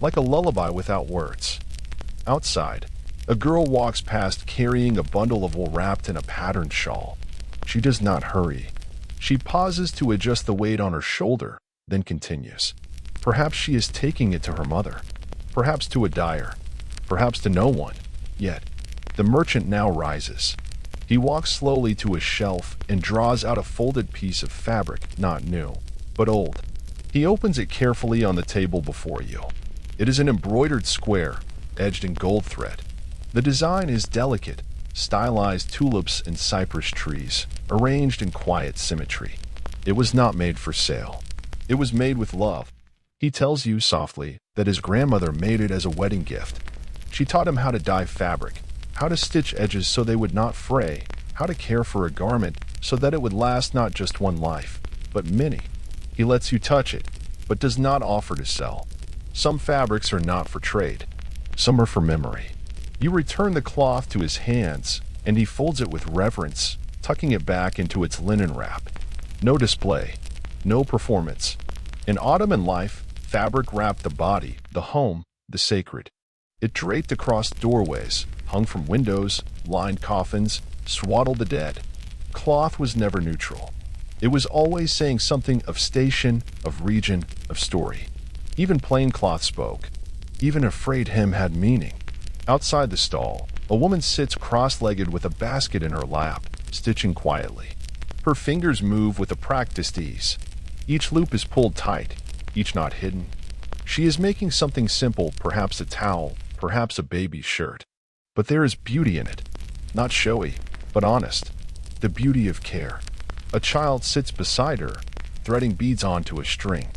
like a lullaby without words. Outside, a girl walks past carrying a bundle of wool wrapped in a patterned shawl. She does not hurry. She pauses to adjust the weight on her shoulder, then continues. Perhaps she is taking it to her mother, perhaps to a dyer, perhaps to no one. Yet, the merchant now rises. He walks slowly to a shelf and draws out a folded piece of fabric, not new, but old. He opens it carefully on the table before you. It is an embroidered square, edged in gold thread. The design is delicate, stylized tulips and cypress trees, arranged in quiet symmetry. It was not made for sale. It was made with love. He tells you softly that his grandmother made it as a wedding gift. She taught him how to dye fabric, how to stitch edges so they would not fray, how to care for a garment so that it would last not just one life, but many. He lets you touch it, but does not offer to sell. Some fabrics are not for trade. Some are for memory. You return the cloth to his hands, and he folds it with reverence, tucking it back into its linen wrap. No display, no performance. In Ottoman life, fabric wrapped the body, the home, the sacred. It draped across doorways, hung from windows, lined coffins, swaddled the dead. Cloth was never neutral. It was always saying something of station, of region, of story. Even plain cloth spoke. Even a frayed hem had meaning. Outside the stall, a woman sits cross-legged with a basket in her lap, stitching quietly. Her fingers move with a practiced ease. Each loop is pulled tight, each knot hidden. She is making something simple, perhaps a towel, perhaps a baby's shirt. But there is beauty in it. Not showy, but honest. The beauty of care. A child sits beside her, threading beads onto a string,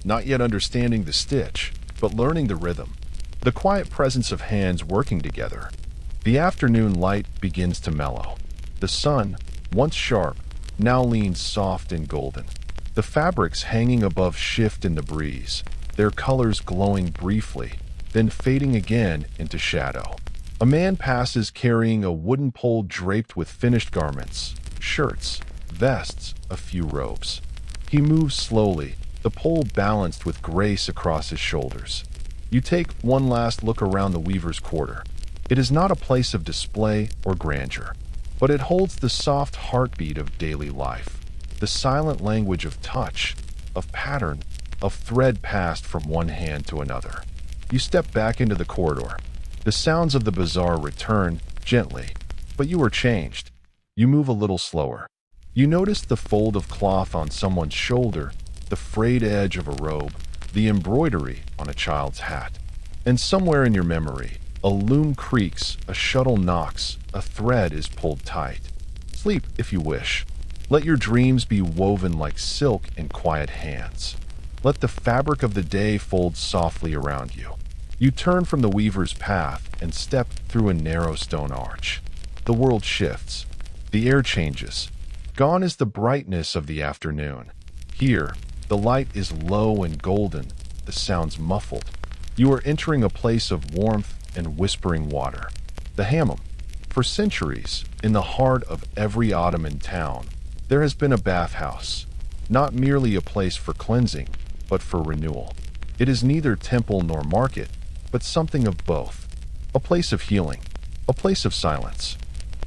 not yet understanding the stitch, but learning the rhythm. The quiet presence of hands working together. The afternoon light begins to mellow. The sun, once sharp, now leans soft and golden. The fabrics hanging above shift in the breeze, their colors glowing briefly, then fading again into shadow. A man passes carrying a wooden pole draped with finished garments, shirts, vests, a few robes. He moves slowly, the pole balanced with grace across his shoulders. You take one last look around the weaver's quarter. It is not a place of display or grandeur, but it holds the soft heartbeat of daily life, the silent language of touch, of pattern, of thread passed from one hand to another. You step back into the corridor. The sounds of the bazaar return, gently, but you are changed. You move a little slower. You notice the fold of cloth on someone's shoulder, the frayed edge of a robe, the embroidery on a child's hat. And somewhere in your memory, a loom creaks, a shuttle knocks, a thread is pulled tight. Sleep if you wish. Let your dreams be woven like silk in quiet hands. Let the fabric of the day fold softly around you. You turn from the weaver's path and step through a narrow stone arch. the world shifts. The air changes. Gone is the brightness of the afternoon. Here, the light is low and golden, the sounds muffled. You are entering a place of warmth and whispering water. The hammam. For centuries, in the heart of every Ottoman town, there has been a bathhouse, not merely a place for cleansing, but for renewal. It is neither temple nor market, but something of both. A place of healing, a place of silence.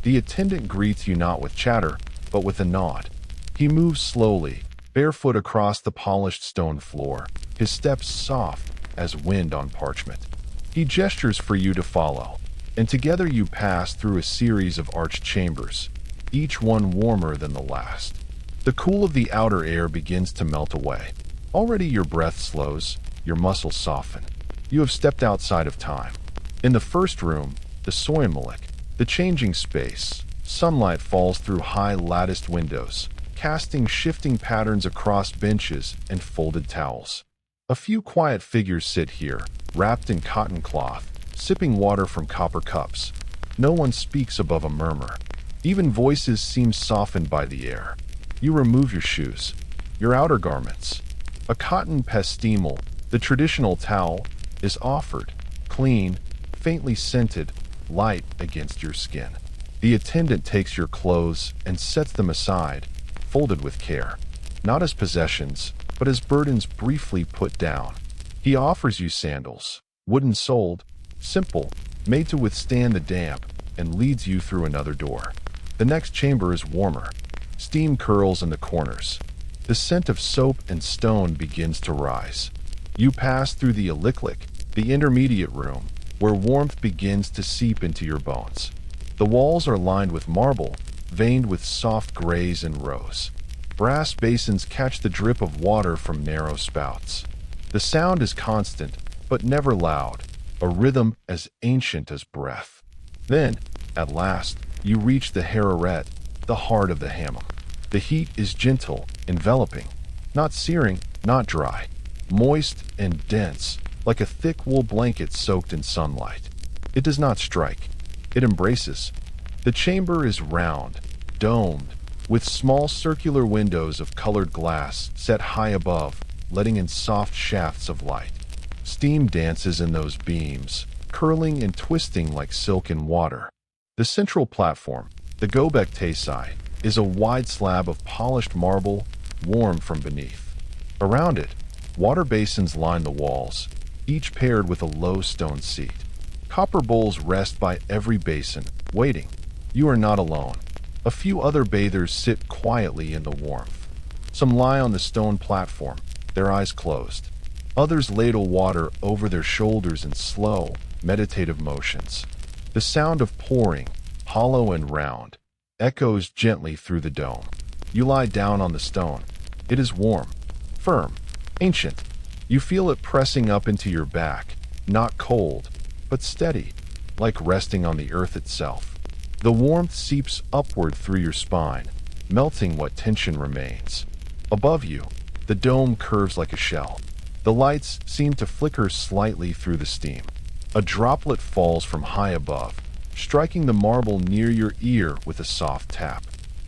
The attendant greets you not with chatter, but with a nod. He moves slowly, barefoot across the polished stone floor, his steps soft as wind on parchment. He gestures for you to follow, and together you pass through a series of arched chambers, each one warmer than the last. The cool of the outer air begins to melt away. Already your breath slows, your muscles soften. You have stepped outside of time. In the first room, the soyunmalik, the changing space, sunlight falls through high latticed windows, casting shifting patterns across benches and folded towels. A few quiet figures sit here, wrapped in cotton cloth, sipping water from copper cups. No one speaks above a murmur. Even voices seem softened by the air. You remove your shoes, your outer garments. A cotton pastimal, the traditional towel, is offered, clean, faintly scented, light against your skin. The attendant takes your clothes and sets them aside, folded with care, not as possessions, but as burdens briefly put down. He offers you sandals, wooden-soled, simple, made to withstand the damp, and leads you through another door. The next chamber is warmer. Steam curls in the corners. The scent of soap and stone begins to rise. You pass through the aliklik, the intermediate room, where warmth begins to seep into your bones. The walls are lined with marble, veined with soft grays and rose. Brass basins catch the drip of water from narrow spouts. The sound is constant, but never loud, a rhythm as ancient as breath. Then, at last, you reach the hararet, the heart of the hammam. The heat is gentle, enveloping, not searing, not dry, moist and dense, like a thick wool blanket soaked in sunlight. It does not strike. It embraces. The chamber is round, domed, with small circular windows of colored glass set high above, letting in soft shafts of light. Steam dances in those beams, curling and twisting like silk in water. The central platform, the Gobek Tesai, is a wide slab of polished marble, warm from beneath. Around it, water basins line the walls, each paired with a low stone seat. Copper bowls rest by every basin, waiting. You are not alone. A few other bathers sit quietly in the warmth. Some lie on the stone platform, their eyes closed. Others ladle water over their shoulders in slow, meditative motions. The sound of pouring, hollow and round, echoes gently through the dome. You lie down on the stone. It is warm, firm, ancient. You feel it pressing up into your back, not cold, but steady, like resting on the earth itself. The warmth seeps upward through your spine, melting what tension remains. Above you, the dome curves like a shell. The lights seem to flicker slightly through the steam. A droplet falls from high above, striking the marble near your ear with a soft tap.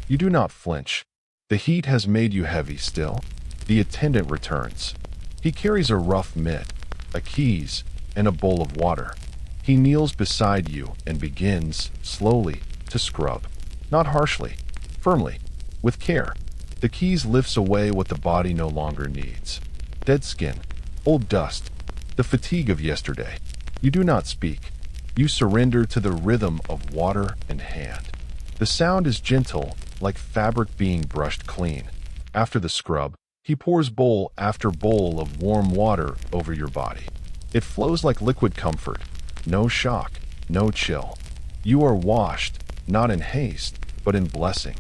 You do not flinch. The heat has made you heavy still. The attendant returns. He carries a rough mitt, a keys, and a bowl of water. He kneels beside you and begins, slowly, to scrub. Not harshly, firmly, with care. The keys lifts away what the body no longer needs. Dead skin, old dust, the fatigue of yesterday. You do not speak. You surrender to the rhythm of water and hand. The sound is gentle, like fabric being brushed clean. After the scrub, he pours bowl after bowl of warm water over your body. It flows like liquid comfort. No shock, no chill. You are washed, not in haste, but in blessing.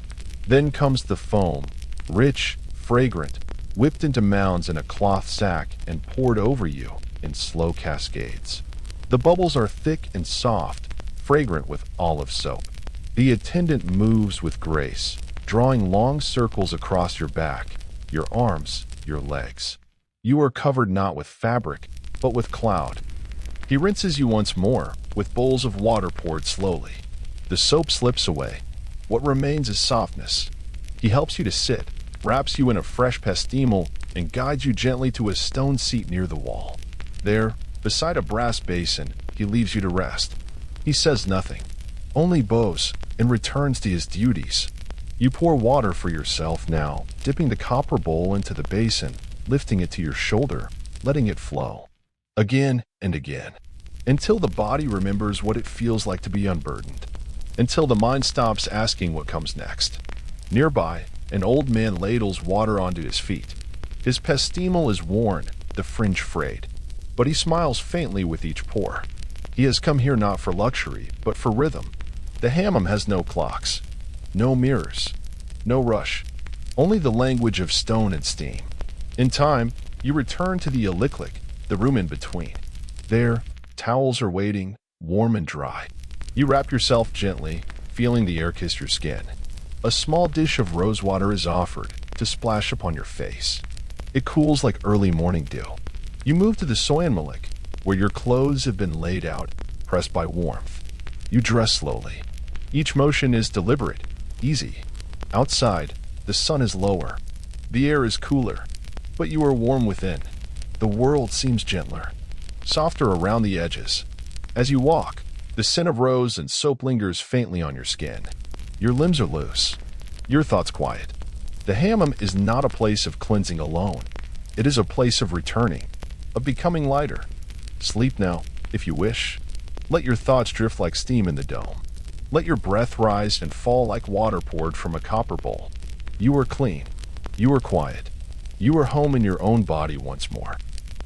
Then comes the foam, rich, fragrant, whipped into mounds in a cloth sack and poured over you in slow cascades. The bubbles are thick and soft, fragrant with olive soap. The attendant moves with grace, drawing long circles across your back, your arms, your legs. You are covered not with fabric, but with cloud. He rinses you once more, with bowls of water poured slowly. The soap slips away. What remains is softness. He helps you to sit, wraps you in a fresh pastimel, and guides you gently to a stone seat near the wall. There, beside a brass basin, he leaves you to rest. He says nothing, only bows, and returns to his duties. You pour water for yourself now, dipping the copper bowl into the basin, lifting it to your shoulder, letting it flow. Again and again. Until the body remembers what it feels like to be unburdened. Until the mind stops asking what comes next. Nearby, an old man ladles water onto his feet. His pastimel is worn, the fringe frayed. But he smiles faintly with each pour. He has come here not for luxury, but for rhythm. The hammam has no clocks, no mirrors, no rush, only the language of stone and steam. In time, you return to the aliklik, the room in between. There, towels are waiting, warm and dry. You wrap yourself gently, feeling the air kiss your skin. A small dish of rosewater is offered to splash upon your face. It cools like early morning dew. You move to the soyanmalik, where your clothes have been laid out, pressed by warmth. You dress slowly. Each motion is deliberate, easy. Outside, the sun is lower. The air is cooler, but you are warm within. The world seems gentler, softer around the edges. As you walk, the scent of rose and soap lingers faintly on your skin. Your limbs are loose, your thoughts quiet. The hammam is not a place of cleansing alone. It is a place of returning, of becoming lighter. Sleep now, if you wish. Let your thoughts drift like steam in the dome. Let your breath rise and fall like water poured from a copper bowl. You are clean. You are quiet. You are home in your own body once more.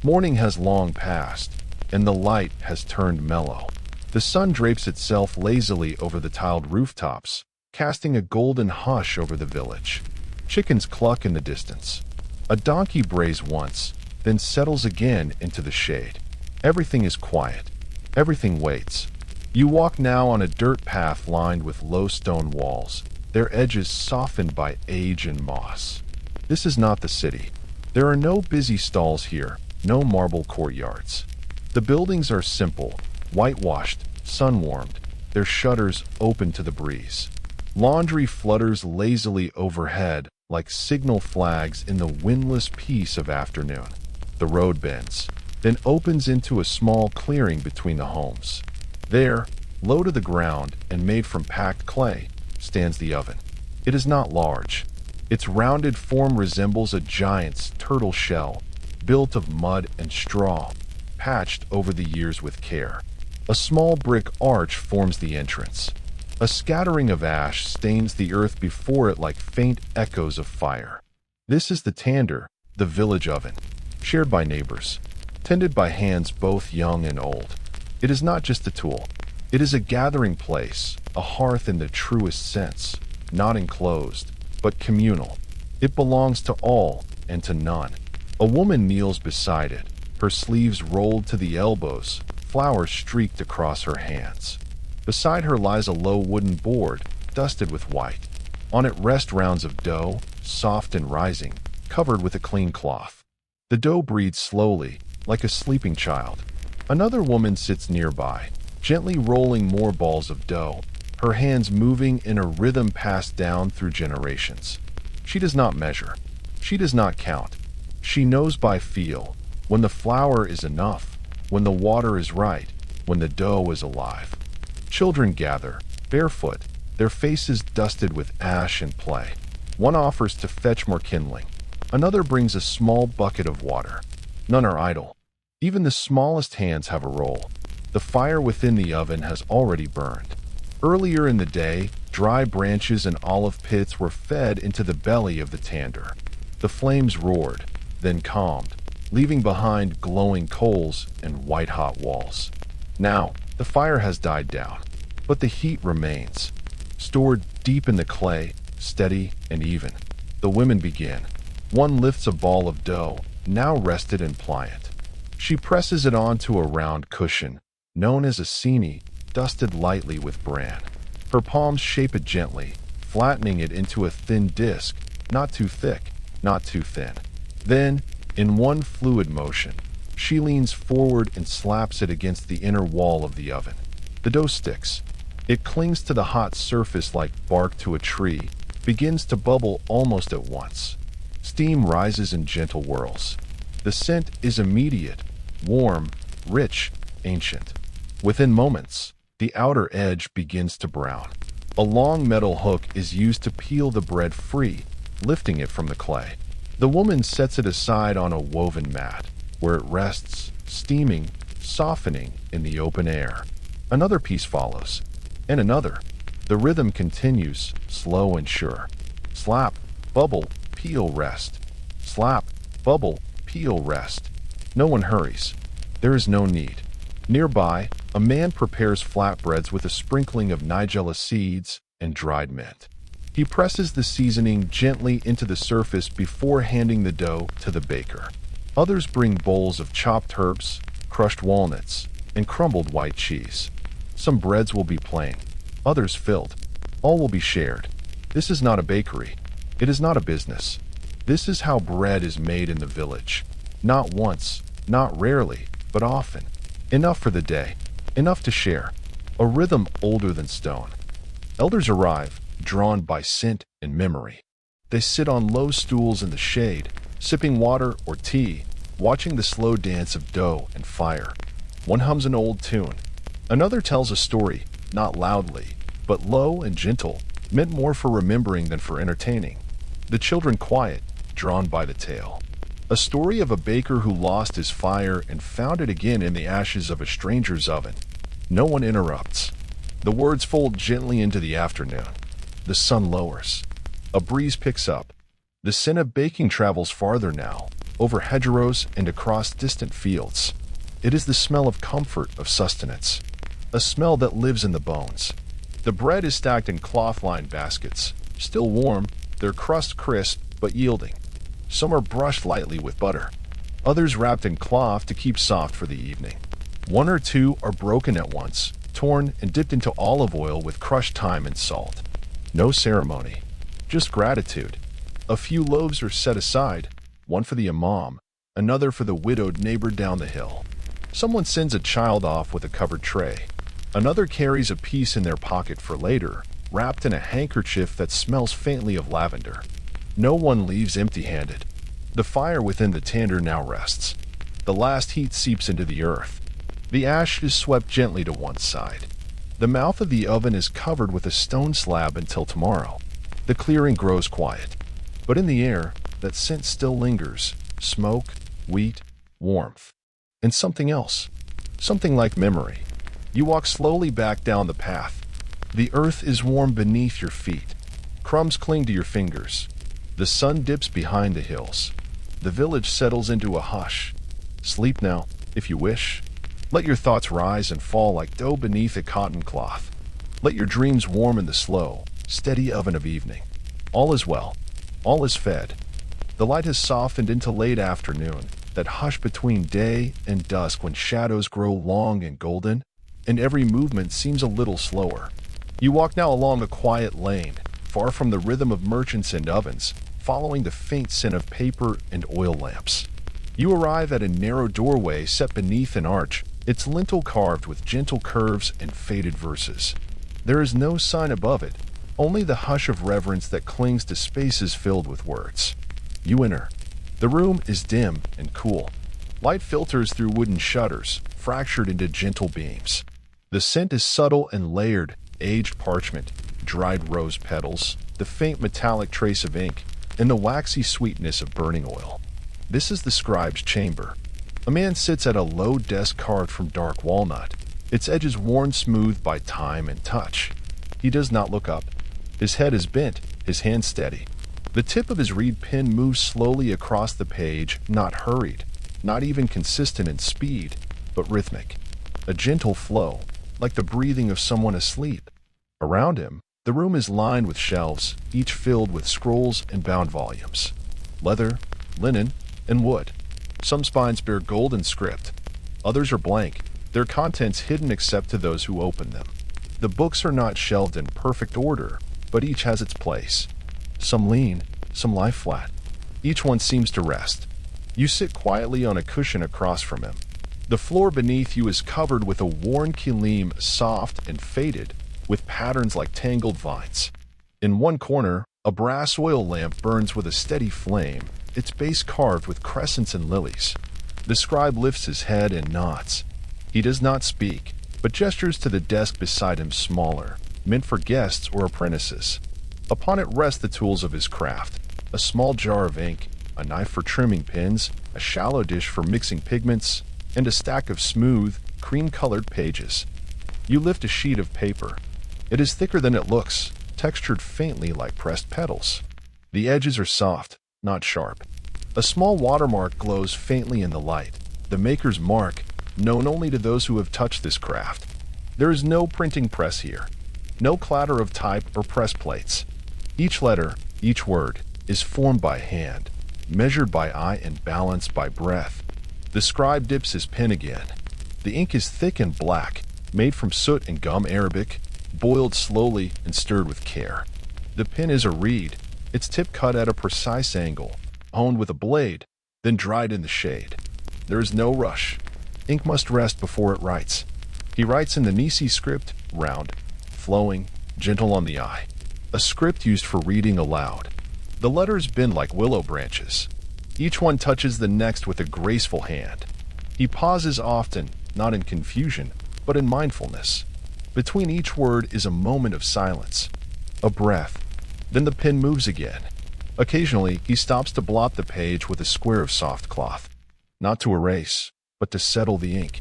Morning has long passed, and the light has turned mellow. The sun drapes itself lazily over the tiled rooftops, casting a golden hush over the village. Chickens cluck in the distance. A donkey brays once, then settles again into the shade. Everything is quiet. Everything waits. You walk now on a dirt path lined with low stone walls, their edges softened by age and moss. This is not the city. There are no busy stalls here, no marble courtyards. The buildings are simple, whitewashed, sun-warmed, their shutters open to the breeze. Laundry flutters lazily overhead like signal flags in the windless peace of afternoon. The road bends, then opens into a small clearing between the homes. There, low to the ground and made from packed clay, stands the oven. It is not large. Its rounded form resembles a giant's turtle shell, built of mud and straw, patched over the years with care. A small brick arch forms the entrance. A scattering of ash stains the earth before it like faint echoes of fire. This is the tander, the village oven, shared by neighbors, tended by hands both young and old. It is not just a tool. It is a gathering place, a hearth in the truest sense, not enclosed, but communal. It belongs to all and to none. A woman kneels beside it, her sleeves rolled to the elbows, flowers streaked across her hands. Beside her lies a low wooden board, dusted with white. On it rest rounds of dough, soft and rising, covered with a clean cloth. The dough breathes slowly, like a sleeping child. Another woman sits nearby, gently rolling more balls of dough, her hands moving in a rhythm passed down through generations. She does not measure. She does not count. She knows by feel, when the flour is enough, when the water is right, when the dough is alive. Children gather, barefoot, their faces dusted with ash and play. One offers to fetch more kindling. Another brings a small bucket of water. None are idle. Even the smallest hands have a role. The fire within the oven has already burned. Earlier in the day, dry branches and olive pits were fed into the belly of the tander. The flames roared, then calmed, leaving behind glowing coals and white-hot walls. Now, the fire has died down, but the heat remains, stored deep in the clay, steady and even. The women begin. One lifts a ball of dough, now rested and pliant. She presses it onto a round cushion, known as a sini, dusted lightly with bran. Her palms shape it gently, flattening it into a thin disc, not too thick, not too thin. Then, in one fluid motion, she leans forward and slaps it against the inner wall of the oven. The dough sticks. It clings to the hot surface like bark to a tree, begins to bubble almost at once. Steam rises in gentle whirls. The scent is immediate, warm, rich, ancient. Within moments, the outer edge begins to brown. A long metal hook is used to peel the bread free, lifting it from the clay. The woman sets it aside on a woven mat, where it rests, steaming, softening in the open air. Another piece follows, and another. The rhythm continues, slow and sure. Slap, bubble, peel, rest. Slap, bubble, peel, rest. No one hurries. There is no need. Nearby, a man prepares flatbreads with a sprinkling of nigella seeds and dried mint. He presses the seasoning gently into the surface before handing the dough to the baker. Others bring bowls of chopped herbs, crushed walnuts, and crumbled white cheese. Some breads will be plain, others filled. All will be shared. This is not a bakery. It is not a business. This is how bread is made in the village. Not once, not rarely, but often. Enough for the day, enough to share. A rhythm older than stone. Elders arrive, drawn by scent and memory. They sit on low stools in the shade, sipping water or tea, watching the slow dance of dough and fire. One hums an old tune. Another tells a story, not loudly, but low and gentle, meant more for remembering than for entertaining. The children quiet, drawn by the tale. A story of a baker who lost his fire and found it again in the ashes of a stranger's oven. No one interrupts. The words fold gently into the afternoon. The sun lowers. A breeze picks up. The scent of baking travels farther now, over hedgerows and across distant fields. It is the smell of comfort, of sustenance. A smell that lives in the bones. The bread is stacked in cloth-lined baskets, still warm, their crust crisp but yielding. Some are brushed lightly with butter. Others wrapped in cloth to keep soft for the evening. One or two are broken at once, torn and dipped into olive oil with crushed thyme and salt. No ceremony, just gratitude. A few loaves are set aside, one for the imam, another for the widowed neighbor down the hill. Someone sends a child off with a covered tray. Another carries a piece in their pocket for later, wrapped in a handkerchief that smells faintly of lavender. No one leaves empty-handed. The fire within the tander now rests. The last heat seeps into the earth. The ash is swept gently to one side. The mouth of the oven is covered with a stone slab until tomorrow. The clearing grows quiet. But in the air, that scent still lingers. Smoke, wheat, warmth. And something else. Something like memory. You walk slowly back down the path. The earth is warm beneath your feet. Crumbs cling to your fingers. The sun dips behind the hills. The village settles into a hush. Sleep now, if you wish. Let your thoughts rise and fall like dough beneath a cotton cloth. Let your dreams warm in the slow, steady oven of evening. All is well. All is fed. The light has softened into late afternoon, that hush between day and dusk when shadows grow long and golden, and every movement seems a little slower. You walk now along a quiet lane, far from the rhythm of merchants and ovens, following the faint scent of paper and oil lamps. You arrive at a narrow doorway set beneath an arch, its lintel carved with gentle curves and faded verses. There is no sign above it, only the hush of reverence that clings to spaces filled with words. You enter. The room is dim and cool. Light filters through wooden shutters, fractured into gentle beams. The scent is subtle and layered, aged parchment, dried rose petals, the faint metallic trace of ink, and the waxy sweetness of burning oil. This is the scribe's chamber. A man sits at a low desk carved from dark walnut, its edges worn smooth by time and touch. He does not look up. His head is bent, his hand steady. The tip of his reed pen moves slowly across the page, not hurried, not even consistent in speed, but rhythmic. A gentle flow, like the breathing of someone asleep. Around him, the room is lined with shelves, each filled with scrolls and bound volumes. Leather, linen, and wood. Some spines bear golden script. Others are blank, their contents hidden except to those who open them. The books are not shelved in perfect order, but each has its place. Some lean, some lie flat. Each one seems to rest. You sit quietly on a cushion across from him. The floor beneath you is covered with a worn kilim, soft and faded, with patterns like tangled vines. In one corner, a brass oil lamp burns with a steady flame, its base carved with crescents and lilies. The scribe lifts his head and nods. He does not speak, but gestures to the desk beside him smaller, meant for guests or apprentices. Upon it rest the tools of his craft: a small jar of ink, a knife for trimming pins, a shallow dish for mixing pigments, and a stack of smooth, cream-colored pages. You lift a sheet of paper. It is thicker than it looks, textured faintly like pressed petals. The edges are soft, not sharp. A small watermark glows faintly in the light, the maker's mark, known only to those who have touched this craft. There is no printing press here, no clatter of type or press plates. Each letter, each word, is formed by hand, measured by eye and balanced by breath. The scribe dips his pen again. The ink is thick and black, made from soot and gum Arabic, boiled slowly and stirred with care. The pen is a reed, its tip cut at a precise angle, honed with a blade, then dried in the shade. There is no rush. Ink must rest before it writes. He writes in the Nisi script, round, flowing, gentle on the eye. A script used for reading aloud. The letters bend like willow branches. Each one touches the next with a graceful hand. He pauses often, not in confusion, but in mindfulness. Between each word is a moment of silence, a breath. Then the pen moves again. Occasionally, he stops to blot the page with a square of soft cloth. Not to erase, but to settle the ink.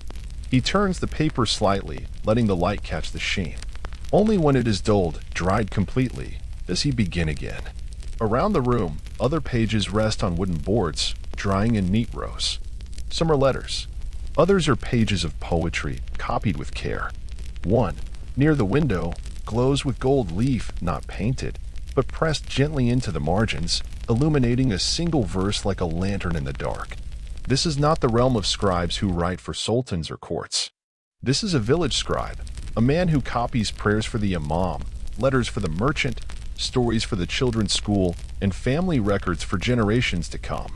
He turns the paper slightly, letting the light catch the sheen. Only when it is dulled, dried completely, does he begin again. Around the room, other pages rest on wooden boards, drying in neat rows. Some are letters. Others are pages of poetry, copied with care. One, near the window, glows with gold leaf, not painted, but pressed gently into the margins, illuminating a single verse like a lantern in the dark. This is not the realm of scribes who write for sultans or courts. This is a village scribe, a man who copies prayers for the imam, letters for the merchant, stories for the children's school, and family records for generations to come.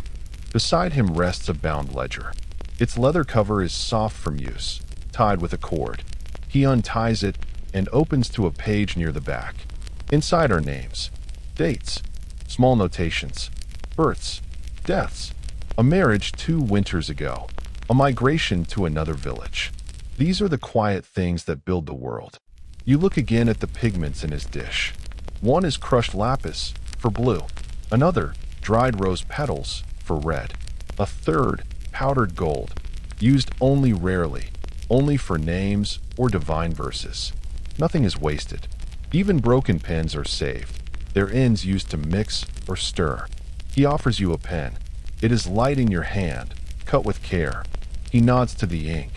Beside him rests a bound ledger. Its leather cover is soft from use, tied with a cord. He unties it and opens to a page near the back. Inside are names, dates, small notations, births, deaths, a marriage 2 winters ago, a migration to another village. These are the quiet things that build the world. You look again at the pigments in his dish. One is crushed lapis, for blue. Another, dried rose petals, for red. A third, powdered gold, used only rarely, only for names or divine verses. Nothing is wasted. Even broken pens are saved, their ends used to mix or stir. He offers you a pen. It is light in your hand, cut with care. He nods to the ink.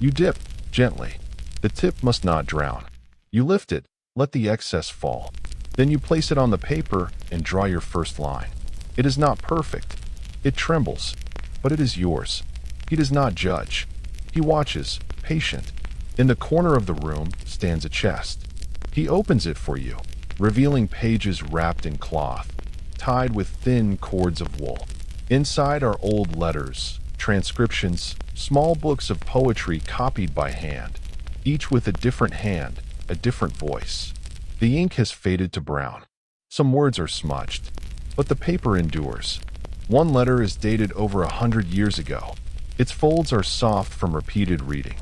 You dip, gently. The tip must not drown. You lift it, let the excess fall. Then you place it on the paper and draw your first line. It is not perfect. It trembles, but it is yours. He does not judge. He watches, patient. In the corner of the room stands a chest. He opens it for you, revealing pages wrapped in cloth, tied with thin cords of wool. Inside are old letters, transcriptions, small books of poetry copied by hand, each with a different hand, a different voice. The ink has faded to brown. Some words are smudged, but the paper endures. One letter is dated over 100 years ago. Its folds are soft from repeated reading.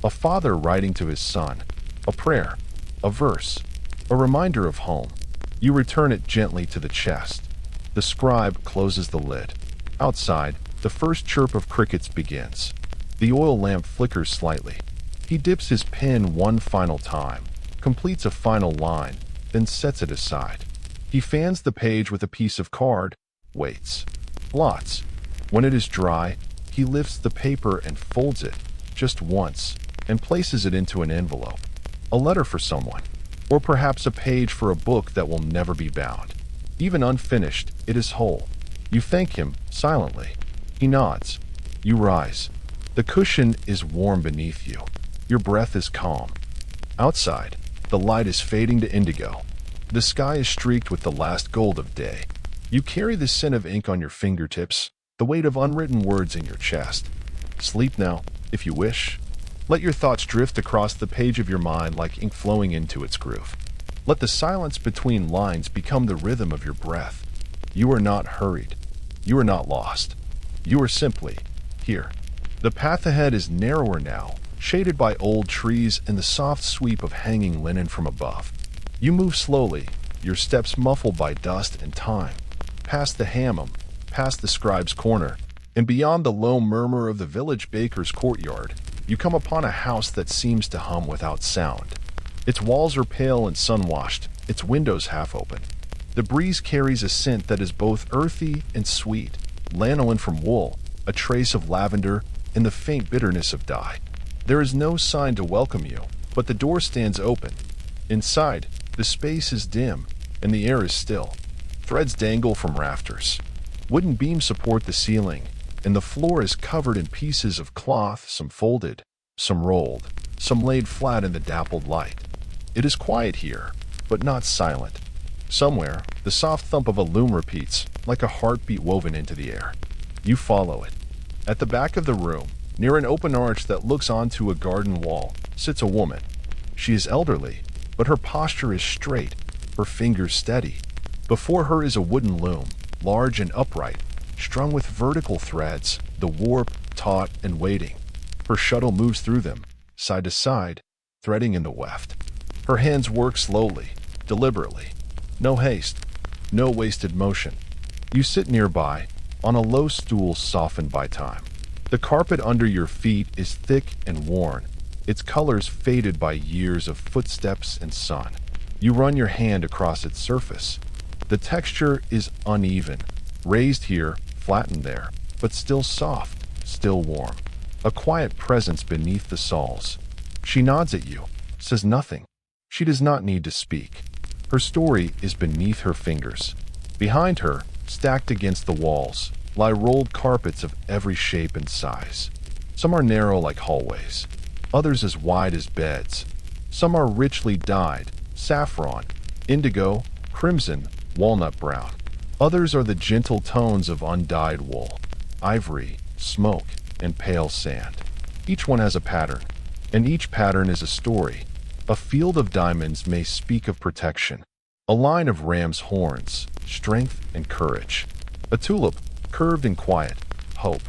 A father writing to his son, a prayer, a verse, a reminder of home. You return it gently to the chest. The scribe closes the lid. Outside, the first chirp of crickets begins. The oil lamp flickers slightly. He dips his pen one final time, completes a final line, then sets it aside. He fans the page with a piece of card, waits, blots. When it is dry, he lifts the paper and folds it, just once, and places it into an envelope. A letter for someone, or perhaps a page for a book that will never be bound. Even unfinished, it is whole. You thank him, silently. He nods. You rise. The cushion is warm beneath you. Your breath is calm. Outside, the light is fading to indigo. The sky is streaked with the last gold of day. You carry the scent of ink on your fingertips, the weight of unwritten words in your chest. Sleep now, if you wish. Let your thoughts drift across the page of your mind like ink flowing into its groove. Let the silence between lines become the rhythm of your breath. You are not hurried. You are not lost. You are simply here. The path ahead is narrower now, shaded by old trees and the soft sweep of hanging linen from above. You move slowly, your steps muffled by dust and time, past the hammam, past the scribe's corner, and beyond the low murmur of the village baker's courtyard, you come upon a house that seems to hum without sound. Its walls are pale and sun-washed, its windows half open. The breeze carries a scent that is both earthy and sweet, lanolin from wool, a trace of lavender, and the faint bitterness of dye. There is no sign to welcome you, but the door stands open. Inside, the space is dim, and the air is still. Threads dangle from rafters. Wooden beams support the ceiling, and the floor is covered in pieces of cloth, some folded, some rolled, some laid flat in the dappled light. It is quiet here, but not silent. Somewhere, the soft thump of a loom repeats, like a heartbeat woven into the air. You follow it. At the back of the room, near an open arch that looks onto a garden wall, sits a woman. She is elderly, but her posture is straight, her fingers steady. Before her is a wooden loom, large and upright, strung with vertical threads, the warp, taut, and waiting. Her shuttle moves through them, side to side, threading in the weft. Her hands work slowly, deliberately. No haste, no wasted motion. You sit nearby, on a low stool softened by time. The carpet under your feet is thick and worn, its colors faded by years of footsteps and sun. You run your hand across its surface. The texture is uneven, raised here, flattened there, but still soft, still warm. A quiet presence beneath the soles. She nods at you, says nothing. She does not need to speak. Her story is beneath her fingers. Behind her, stacked against the walls, lie rolled carpets of every shape and size. Some are narrow like hallways, others as wide as beds. Some are richly dyed, saffron, indigo, crimson, walnut brown. Others are the gentle tones of undyed wool, ivory, smoke, and pale sand. Each one has a pattern, and each pattern is a story. A field of diamonds may speak of protection, a line of ram's horns, strength and courage. A tulip, curved and quiet, hope.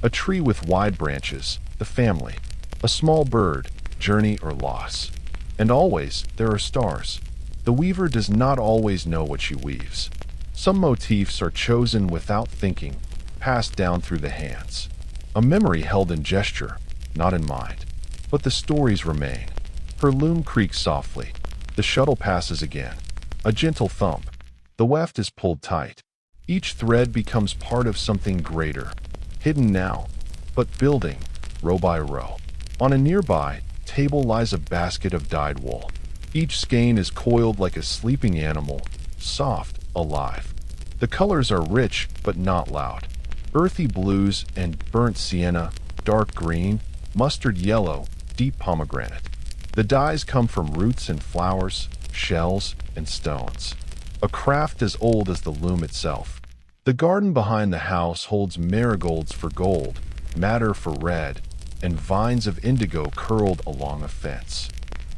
A tree with wide branches, the family. A small bird, journey or loss. And always, there are stars. The weaver does not always know what she weaves. Some motifs are chosen without thinking, passed down through the hands. A memory held in gesture, not in mind. But the stories remain. Her loom creaks softly. The shuttle passes again. A gentle thump. The weft is pulled tight. Each thread becomes part of something greater, hidden now, but building, row by row. On a nearby table lies a basket of dyed wool. Each skein is coiled like a sleeping animal, soft, alive. The colors are rich but not loud. Earthy blues and burnt sienna, dark green, mustard yellow, deep pomegranate. The dyes come from roots and flowers, shells, and stones. A craft as old as the loom itself. The garden behind the house holds marigolds for gold, madder for red, and vines of indigo curled along a fence.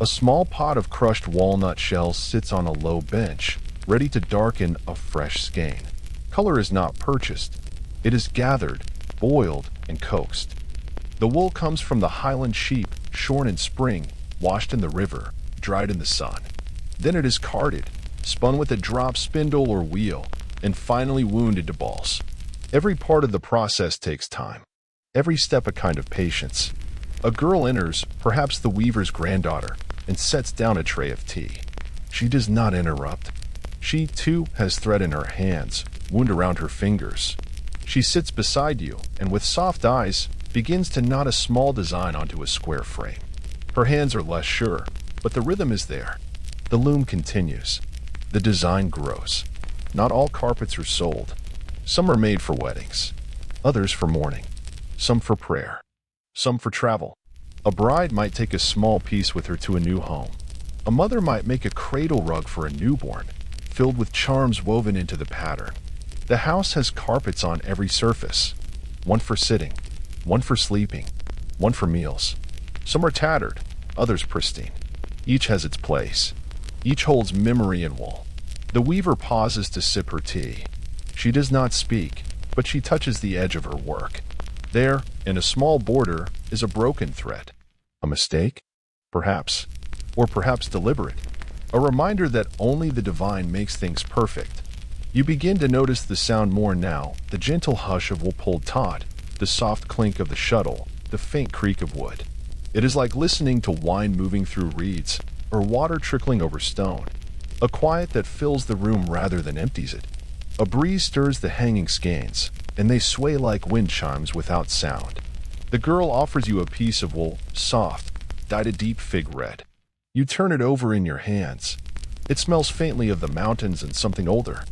A small pot of crushed walnut shells sits on a low bench, ready to darken a fresh skein. Color is not purchased. It is gathered, boiled, and coaxed. The wool comes from the highland sheep, shorn in spring, washed in the river, dried in the sun. Then it is carded, spun with a drop spindle or wheel, and finally wound into balls. Every part of the process takes time. Every step a kind of patience. A girl enters, perhaps the weaver's granddaughter, and sets down a tray of tea. She does not interrupt. She, too, has thread in her hands, wound around her fingers. She sits beside you, and with soft eyes, begins to knot a small design onto a square frame. Her hands are less sure, but the rhythm is there. The loom continues. The design grows. Not all carpets are sold. Some are made for weddings, others for mourning, some for prayer, some for travel. A bride might take a small piece with her to a new home. A mother might make a cradle rug for a newborn, filled with charms woven into the pattern. The house has carpets on every surface. One for sitting, one for sleeping, one for meals. Some are tattered, others pristine. Each has its place. Each holds memory and wool. The weaver pauses to sip her tea. She does not speak, but she touches the edge of her work. There, in a small border, is a broken thread. A mistake? Perhaps. Or perhaps deliberate. A reminder that only the divine makes things perfect. You begin to notice the sound more now, the gentle hush of wool pulled taut, the soft clink of the shuttle, the faint creak of wood. It is like listening to wine moving through reeds, or water trickling over stone. A quiet that fills the room rather than empties it. A breeze stirs the hanging skeins, and they sway like wind chimes without sound. The girl offers you a piece of wool, soft, dyed a deep fig red. You turn it over in your hands. It smells faintly of the mountains and something older.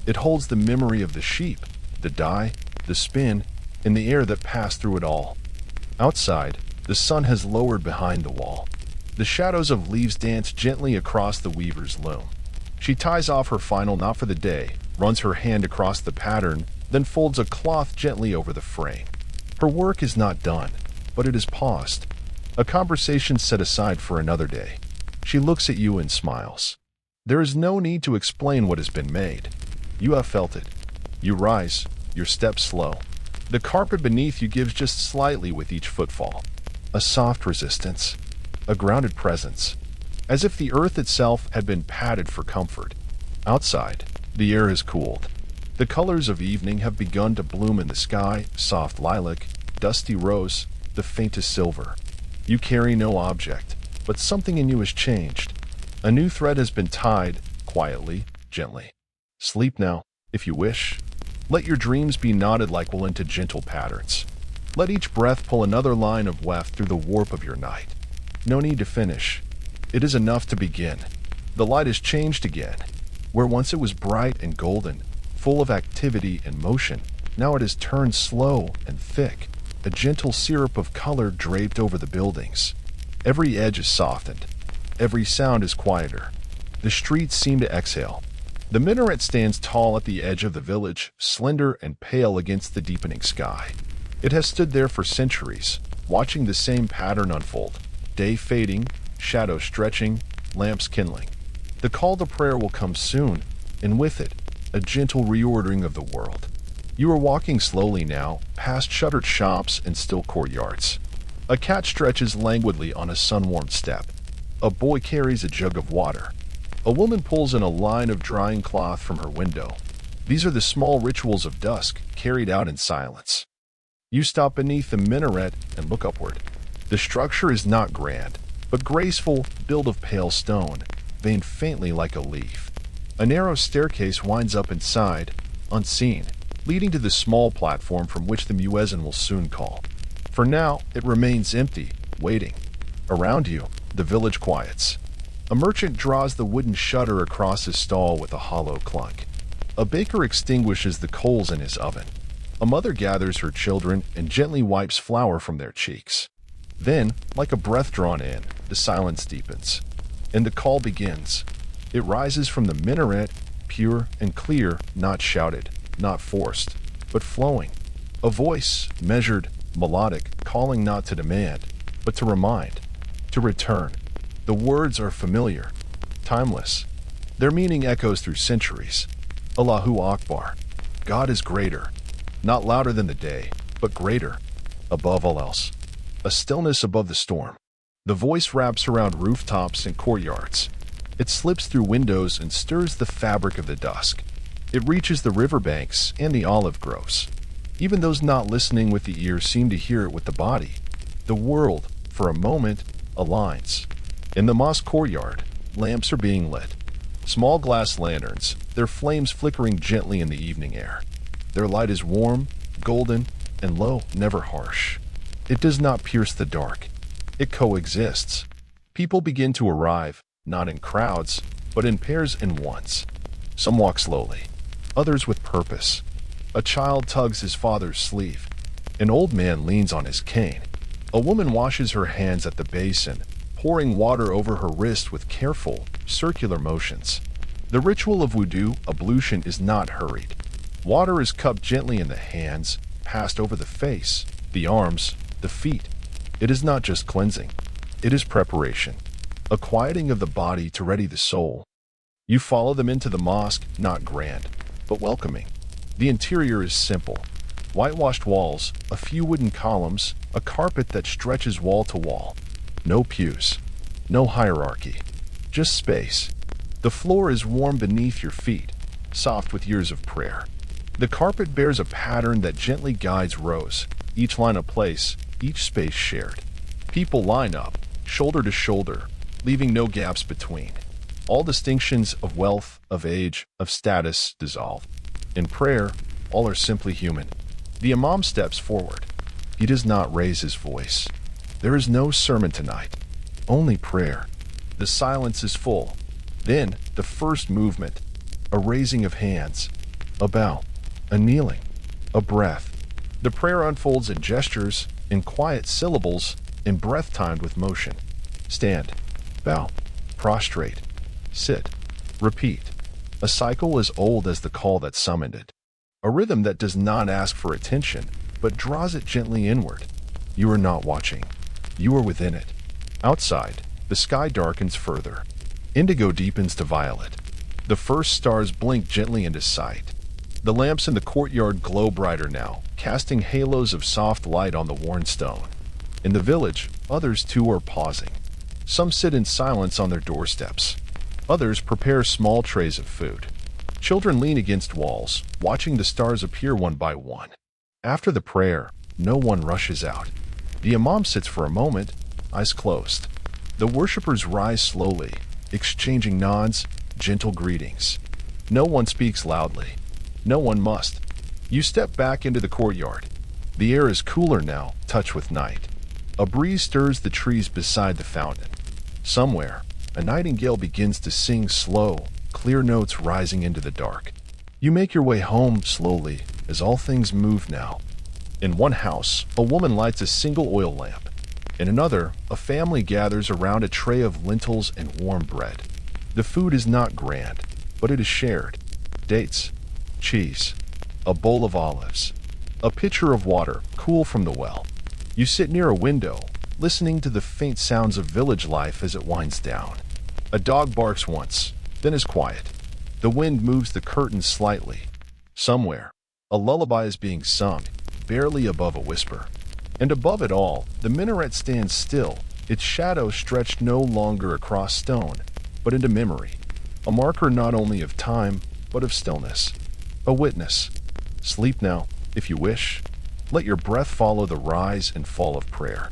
It holds the memory of the sheep, the dye, the spin, and the air that passed through it all. Outside, the sun has lowered behind the wall. The shadows of leaves dance gently across the weaver's loom. She ties off her final knot for the day, runs her hand across the pattern, then folds a cloth gently over the frame. Her work is not done, but it is paused. A conversation set aside for another day. She looks at you and smiles. There is no need to explain what has been made. You have felt it. You rise, your steps slow. The carpet beneath you gives just slightly with each footfall. A soft resistance. A grounded presence. As if the earth itself had been padded for comfort. Outside, the air has cooled. The colors of evening have begun to bloom in the sky, soft lilac, dusty rose, the faintest silver. You carry no object, but something in you has changed. A new thread has been tied, quietly, gently. Sleep now, if you wish. Let your dreams be knotted like wool into gentle patterns. Let each breath pull another line of weft through the warp of your night. No need to finish. It is enough to begin. The light has changed again. Where once it was bright and golden, full of activity and motion, now it has turned slow and thick, a gentle syrup of color draped over the buildings. Every edge is softened. Every sound is quieter. The streets seem to exhale. The minaret stands tall at the edge of the village, slender and pale against the deepening sky. It has stood there for centuries, watching the same pattern unfold. Day fading, shadow stretching, lamps kindling. The call to prayer will come soon, and with it, a gentle reordering of the world. You are walking slowly now, past shuttered shops and still courtyards. A cat stretches languidly on a sun-warmed step. A boy carries a jug of water. A woman pulls in a line of drying cloth from her window. These are the small rituals of dusk, carried out in silence. You stop beneath the minaret and look upward. The structure is not grand, but graceful, built of pale stone, veined faintly like a leaf. A narrow staircase winds up inside, unseen, leading to the small platform from which the muezzin will soon call. For now, it remains empty, waiting. Around you, the village quiets. A merchant draws the wooden shutter across his stall with a hollow clunk. A baker extinguishes the coals in his oven. A mother gathers her children and gently wipes flour from their cheeks. Then, like a breath drawn in, the silence deepens. And the call begins. It rises from the minaret, pure and clear, not shouted, not forced, but flowing. A voice, measured, melodic, calling not to demand, but to remind, to return. The words are familiar, timeless. Their meaning echoes through centuries. Allahu Akbar. God is greater. Not louder than the day, but greater. Above all else. A stillness above the storm. The voice wraps around rooftops and courtyards. It slips through windows and stirs the fabric of the dusk. It reaches the riverbanks and the olive groves. Even those not listening with the ear seem to hear it with the body. The world, for a moment, aligns. In the mosque courtyard, lamps are being lit. Small glass lanterns, their flames flickering gently in the evening air. Their light is warm, golden, and low, never harsh. It does not pierce the dark. It coexists. People begin to arrive, not in crowds, but in pairs and ones. Some walk slowly, others with purpose. A child tugs his father's sleeve. An old man leans on his cane. A woman washes her hands at the basin, pouring water over her wrist with careful, circular motions. The ritual of wudu, ablution, is not hurried. Water is cupped gently in the hands, passed over the face, the arms, the feet. It is not just cleansing. It is preparation, a quieting of the body to ready the soul. You follow them into the mosque, not grand, but welcoming. The interior is simple. Whitewashed walls, a few wooden columns, a carpet that stretches wall to wall. No pews. No hierarchy. Just space. The floor is warm beneath your feet, soft with years of prayer. The carpet bears a pattern that gently guides rows, each line a place, each space shared. People line up, shoulder to shoulder, leaving no gaps between. All distinctions of wealth, of age, of status dissolve. In prayer, all are simply human. The imam steps forward. He does not raise his voice. There is no sermon tonight, only prayer. The silence is full. Then, the first movement, a raising of hands, a bow, a kneeling, a breath. The prayer unfolds in gestures, in quiet syllables, in breath timed with motion. Stand, bow, prostrate, sit, repeat. A cycle as old as the call that summoned it. A rhythm that does not ask for attention, but draws it gently inward. You are not watching. You are within it. Outside, the sky darkens further. Indigo deepens to violet. The first stars blink gently into sight. The lamps in the courtyard glow brighter now, casting halos of soft light on the worn stone. In the village, others too are pausing. Some sit in silence on their doorsteps. Others prepare small trays of food. Children lean against walls, watching the stars appear one by one. After the prayer, no one rushes out. The imam sits for a moment, eyes closed. The worshippers rise slowly, exchanging nods, gentle greetings. No one speaks loudly. No one must. You step back into the courtyard. The air is cooler now, touched with night. A breeze stirs the trees beside the fountain. Somewhere, a nightingale begins to sing slow, clear notes rising into the dark. You make your way home slowly, as all things move now. In one house, a woman lights a single oil lamp. In another, a family gathers around a tray of lentils and warm bread. The food is not grand, but it is shared. Dates, cheese, a bowl of olives, a pitcher of water, cool from the well. You sit near a window, listening to the faint sounds of village life as it winds down. A dog barks once, then is quiet. The wind moves the curtains slightly. Somewhere, a lullaby is being sung, barely above a whisper. And above it all, the minaret stands still, its shadow stretched no longer across stone, but into memory. A marker not only of time, but of stillness. A witness. Sleep now, if you wish. Let your breath follow the rise and fall of prayer.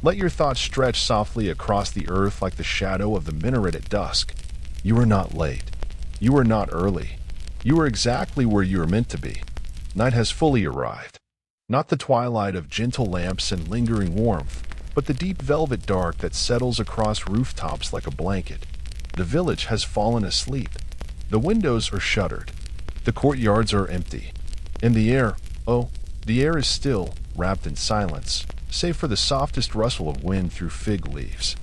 Let your thoughts stretch softly across the earth like the shadow of the minaret at dusk. You are not late. You are not early. You are exactly where you are meant to be. Night has fully arrived. Not the twilight of gentle lamps and lingering warmth, but the deep velvet dark that settles across rooftops like a blanket. The village has fallen asleep. The windows are shuttered. The courtyards are empty. And the air, oh, the air is still, wrapped in silence, save for the softest rustle of wind through fig leaves.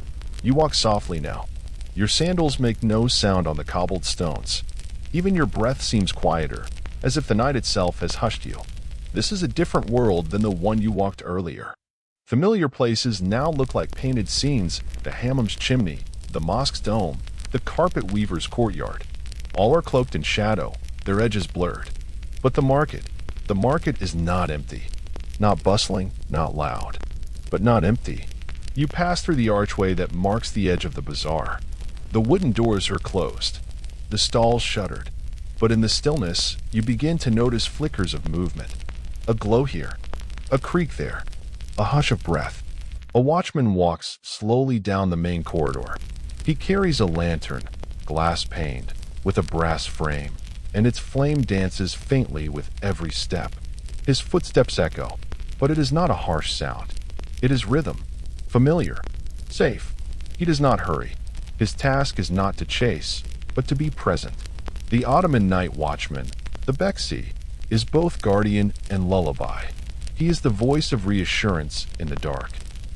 You walk softly now. Your sandals make no sound on the cobbled stones. Even your breath seems quieter, as if the night itself has hushed you. This is a different world than the one you walked earlier. Familiar places now look like painted scenes, the hammam's chimney, the mosque's dome, the carpet weaver's courtyard. All are cloaked in shadow, their edges blurred. But the market is not empty. Not bustling, not loud, but not empty. You pass through the archway that marks the edge of the bazaar. The wooden doors are closed, the stalls shuttered, but in the stillness, you begin to notice flickers of movement. A glow here, a creak there, a hush of breath. A watchman walks slowly down the main corridor. He carries a lantern, glass-paned, with a brass frame, and its flame dances faintly with every step. His footsteps echo, but it is not a harsh sound. It is rhythm, familiar, safe. He does not hurry. His task is not to chase, but to be present. The Ottoman night watchman, the Beksi, is both guardian and lullaby. He is the voice of reassurance in the dark.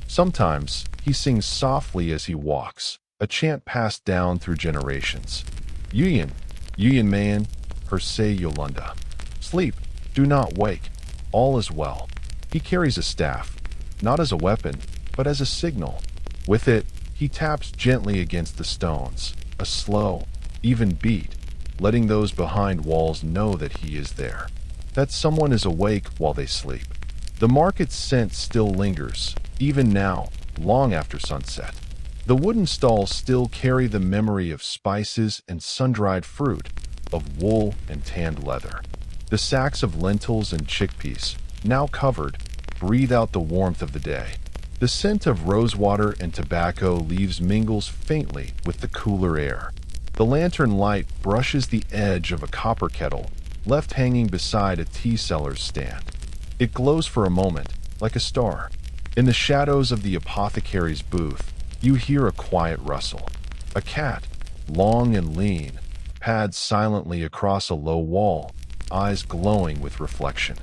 Sometimes he sings softly as he walks, a chant passed down through generations. Yuyin, Yuyin man, her say Yolanda. Sleep, do not wake, all is well. He carries a staff, not as a weapon, but as a signal. With it, he taps gently against the stones, a slow, even beat, letting those behind walls know that he is there, that someone is awake while they sleep. The market's scent still lingers, even now, long after sunset. The wooden stalls still carry the memory of spices and sun-dried fruit, of wool and tanned leather. The sacks of lentils and chickpeas, now covered, breathe out the warmth of the day. The scent of rosewater and tobacco leaves mingles faintly with the cooler air. The lantern light brushes the edge of a copper kettle, left hanging beside a tea seller's stand. It glows for a moment, like a star. In the shadows of the apothecary's booth, you hear a quiet rustle. A cat, long and lean, pads silently across a low wall, eyes glowing with reflection.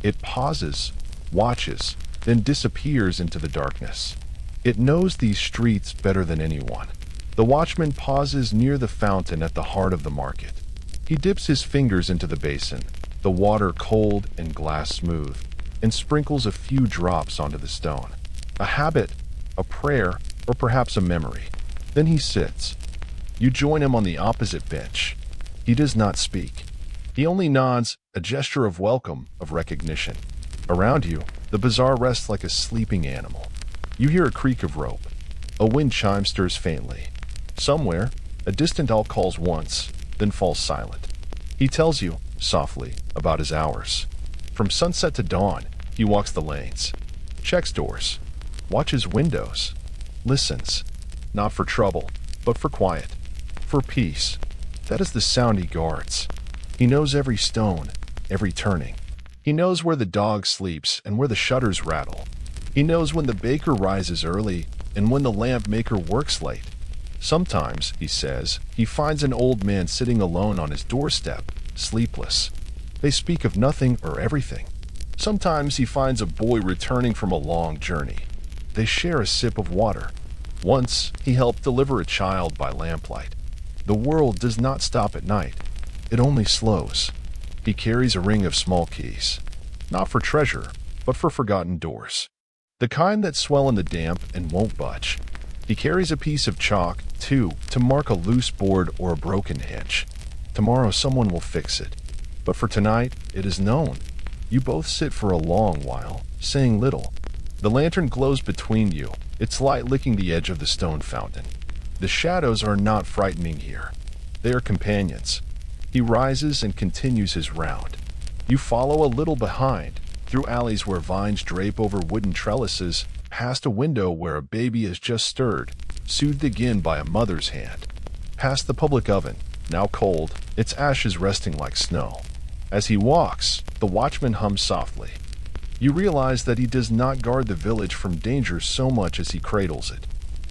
It pauses, watches, then disappears into the darkness. It knows these streets better than anyone. The watchman pauses near the fountain at the heart of the market. He dips his fingers into the basin, the water cold and glass smooth, and sprinkles a few drops onto the stone. A habit, a prayer, or perhaps a memory. Then he sits. You join him on the opposite bench. He does not speak. He only nods, a gesture of welcome, of recognition. Around you, the bazaar rests like a sleeping animal. You hear a creak of rope. A wind chime stirs faintly. Somewhere, a distant owl calls once, then falls silent. He tells you, softly, about his hours. From sunset to dawn, he walks the lanes, checks doors, watches windows, listens, not for trouble, but for quiet, for peace. That is the sound he guards. He knows every stone, every turning. He knows where the dog sleeps and where the shutters rattle. He knows when the baker rises early and when the lamp maker works late. Sometimes, he says, he finds an old man sitting alone on his doorstep, sleepless. They speak of nothing or everything. Sometimes he finds a boy returning from a long journey. They share a sip of water. Once, he helped deliver a child by lamplight. The world does not stop at night. It only slows. He carries a ring of small keys, not for treasure, but for forgotten doors. The kind that swell in the damp and won't budge. He carries a piece of chalk, too, to mark a loose board or a broken hinge. Tomorrow someone will fix it. But for tonight, it is known. You both sit for a long while, saying little. The lantern glows between you, its light licking the edge of the stone fountain. The shadows are not frightening here. They are companions. He rises and continues his round. You follow a little behind, through alleys where vines drape over wooden trellises, past a window where a baby has just stirred, soothed again by a mother's hand. Past the public oven, now cold, its ashes resting like snow. As he walks, the watchman hums softly. You realize that he does not guard the village from danger so much as he cradles it.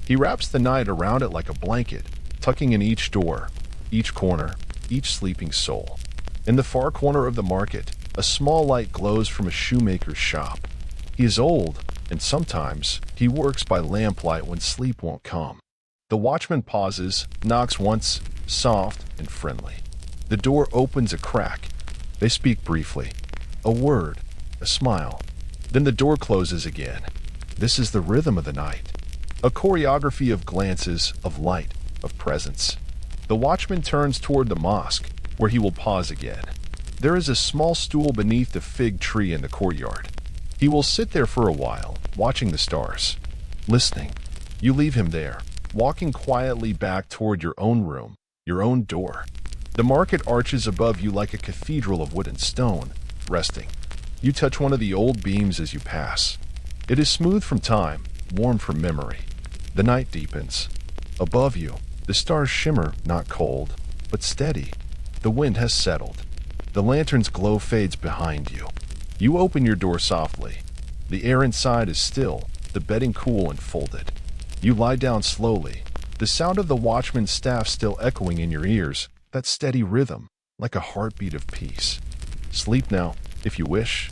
He wraps the night around it like a blanket, tucking in each door, each corner, each sleeping soul. In the far corner of the market, a small light glows from a shoemaker's shop. He is old, and sometimes he works by lamplight when sleep won't come. The watchman pauses, knocks once, soft and friendly. The door opens a crack. They speak briefly. A word, a smile. Then the door closes again. This is the rhythm of the night. A choreography of glances, of light, of presence. The watchman turns toward the mosque, where he will pause again. There is a small stool beneath the fig tree in the courtyard. He will sit there for a while, watching the stars, listening. You leave him there, walking quietly back toward your own room, your own door. The market arches above you like a cathedral of wood and stone, resting. You touch one of the old beams as you pass. It is smooth from time, warm from memory. The night deepens. Above you, the stars shimmer, not cold, but steady. The wind has settled. The lantern's glow fades behind you. You open your door softly. The air inside is still, the bedding cool and folded. You lie down slowly, the sound of the watchman's staff still echoing in your ears, that steady rhythm, like a heartbeat of peace. Sleep now, if you wish.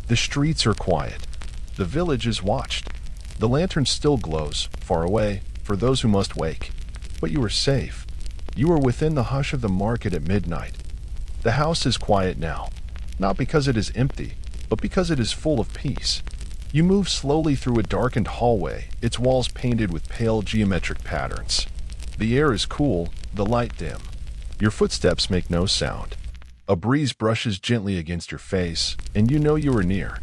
The streets are quiet. The village is watched. The lantern still glows, far away, for those who must wake. But you are safe. You are within the hush of the market at midnight. The house is quiet now, not because it is empty, but because it is full of peace. You move slowly through a darkened hallway, its walls painted with pale geometric patterns. The air is cool, the light dim. Your footsteps make no sound. A breeze brushes gently against your face, and you know you are near.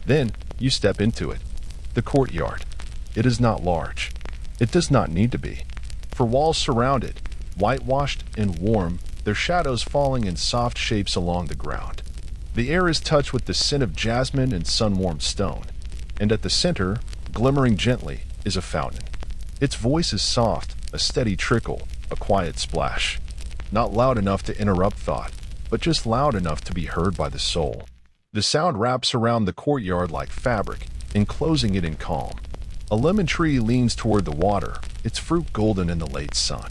Then, you step into it. The courtyard. It is not large. It does not need to be. For walls surround it, whitewashed and warm, their shadows falling in soft shapes along the ground. The air is touched with the scent of jasmine and sun-warmed stone. And at the center, glimmering gently, is a fountain. Its voice is soft, a steady trickle, a quiet splash. Not loud enough to interrupt thought, but just loud enough to be heard by the soul. The sound wraps around the courtyard like fabric, enclosing it in calm. A lemon tree leans toward the water, its fruit golden in the late sun.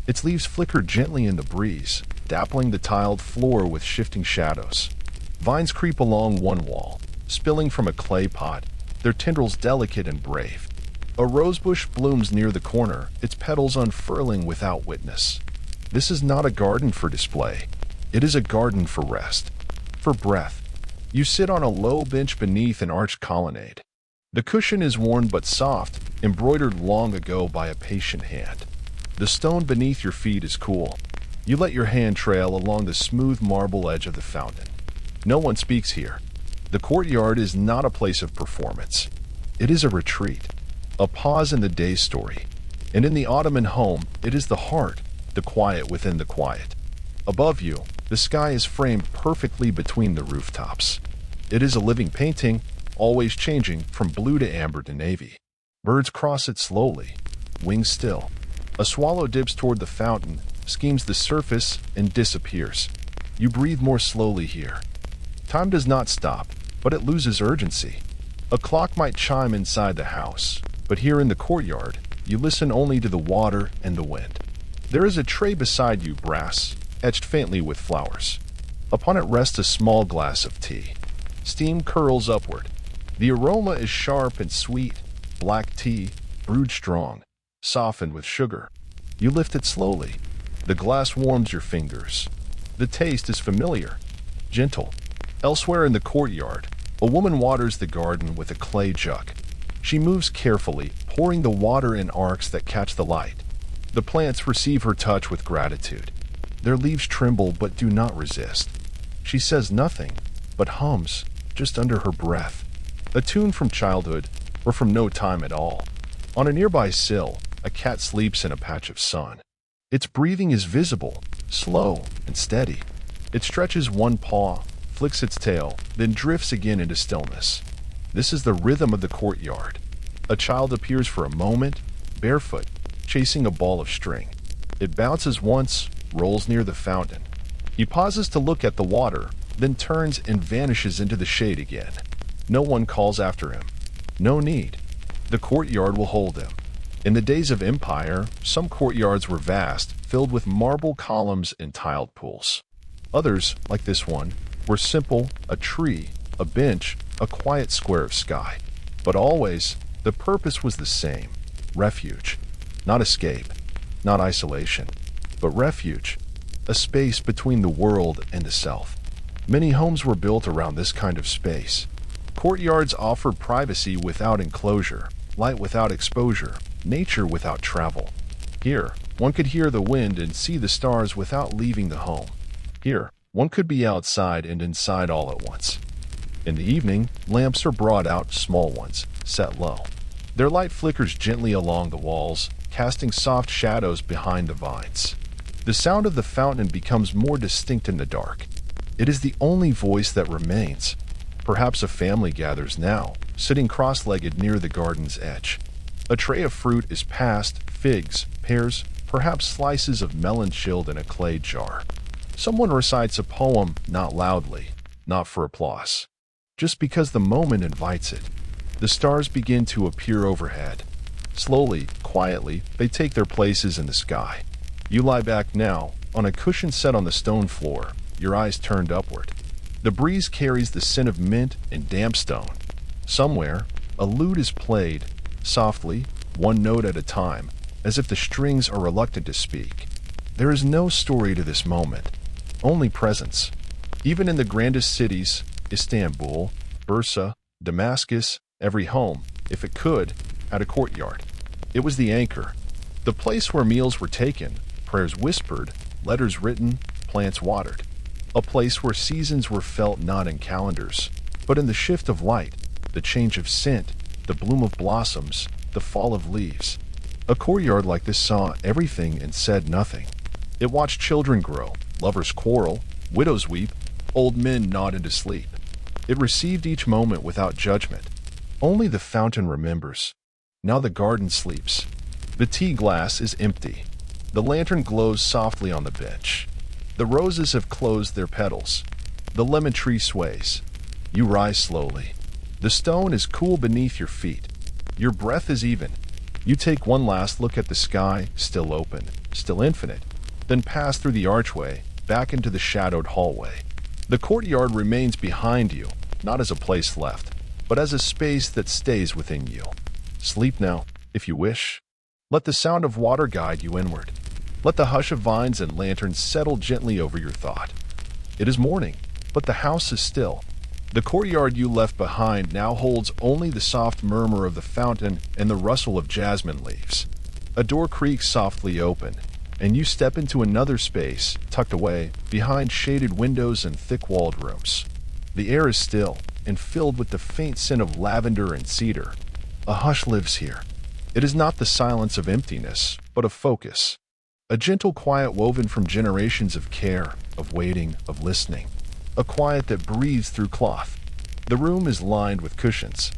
Its leaves flicker gently in the breeze, dappling the tiled floor with shifting shadows. Vines creep along one wall, spilling from a clay pot, their tendrils delicate and brave. A rosebush blooms near the corner, its petals unfurling without witness. This is not a garden for display. It is a garden for rest, for breath. You sit on a low bench beneath an arched colonnade. The cushion is worn but soft, embroidered long ago by a patient hand. The stone beneath your feet is cool. You let your hand trail along the smooth marble edge of the fountain. No one speaks here. The courtyard is not a place of performance. It is a retreat, a pause in the day's story. And in the Ottoman home, it is the heart, the quiet within the quiet. Above you, the sky is framed perfectly between the rooftops. It is a living painting, always changing from blue to amber to navy. Birds cross it slowly, wings still. A swallow dips toward the fountain, skims the surface, and disappears. You breathe more slowly here. Time does not stop, but it loses urgency. A clock might chime inside the house, but here in the courtyard, you listen only to the water and the wind. There is a tray beside you, brass, etched faintly with flowers. Upon it rests a small glass of tea. Steam curls upward. The aroma is sharp and sweet, black tea, brewed strong, softened with sugar. You lift it slowly. The glass warms your fingers. The taste is familiar, gentle. Elsewhere in the courtyard, a woman waters the garden with a clay jug. She moves carefully, pouring the water in arcs that catch the light. The plants receive her touch with gratitude. Their leaves tremble but do not resist. She says nothing, but hums, just under her breath. A tune from childhood, or from no time at all. On a nearby sill, a cat sleeps in a patch of sun. Its breathing is visible, slow and steady. It stretches one paw, flicks its tail, then drifts again into stillness. This is the rhythm of the courtyard. A child appears for a moment, barefoot, chasing a ball of string. It bounces once, rolls near the fountain. He pauses to look at the water, then turns and vanishes into the shade again. No one calls after him. No need. The courtyard will hold him. In the days of empire, some courtyards were vast, filled with marble columns and tiled pools. Others, like this one, were simple, a tree, a bench, a quiet square of sky. But always, the purpose was the same: refuge. Not escape, not isolation, but refuge, a space between the world and the self. Many homes were built around this kind of space. Courtyards offered privacy without enclosure, light without exposure, nature without travel. Here, one could hear the wind and see the stars without leaving the home. Here, one could be outside and inside all at once. In the evening, lamps are brought out, small ones, set low. Their light flickers gently along the walls, casting soft shadows behind the vines. The sound of the fountain becomes more distinct in the dark. It is the only voice that remains. Perhaps a family gathers now, sitting cross-legged near the garden's edge. A tray of fruit is passed, figs, pears, perhaps slices of melon chilled in a clay jar. Someone recites a poem, not loudly, not for applause, just because the moment invites it. The stars begin to appear overhead. Slowly, quietly, they take their places in the sky. You lie back now, on a cushion set on the stone floor, your eyes turned upward. The breeze carries the scent of mint and damp stone. Somewhere, a lute is played, softly, one note at a time, as if the strings are reluctant to speak. There is no story to this moment, only presence. Even in the grandest cities, Istanbul, Bursa, Damascus, Every home, if it could, had a courtyard. It was the anchor, the place where meals were taken, prayers whispered, letters written, plants watered. A place where seasons were felt not in calendars, but in the shift of light, the change of scent, the bloom of blossoms, the fall of leaves. A courtyard like this saw everything and said nothing. It watched children grow, lovers quarrel, widows weep, old men nod into sleep. It received each moment without judgment. Only the fountain remembers. Now the garden sleeps. The tea glass is empty. The lantern glows softly on the bench. The roses have closed their petals. The lemon tree sways. You rise slowly. The stone is cool beneath your feet. Your breath is even. You take one last look at the sky, still open, still infinite, then pass through the archway, back into the shadowed hallway. The courtyard remains behind you, not as a place left, but as a space that stays within you. Sleep now, if you wish. Let the sound of water guide you inward. Let the hush of vines and lanterns settle gently over your thought. It is morning, but the house is still. The courtyard you left behind now holds only the soft murmur of the fountain and the rustle of jasmine leaves. A door creaks softly open, and you step into another space, tucked away, behind shaded windows and thick-walled rooms. The air is still, and filled with the faint scent of lavender and cedar. A hush lives here. It is not the silence of emptiness, but of focus. A gentle quiet woven from generations of care, of waiting, of listening. A quiet that breathes through cloth. The room is lined with cushions.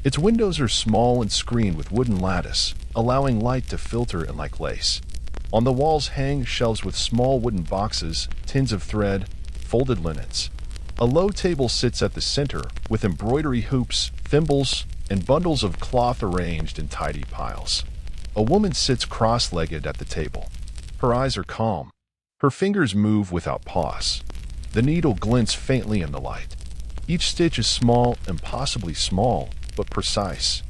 Its windows are small and screened with wooden lattice, allowing light to filter in like lace. On the walls hang shelves with small wooden boxes, tins of thread, folded linens. A low table sits at the center, with embroidery hoops, thimbles, and bundles of cloth arranged in tidy piles. A woman sits cross-legged at the table. Her eyes are calm. Her fingers move without pause. The needle glints faintly in the light. Each stitch is small, impossibly small, but precise.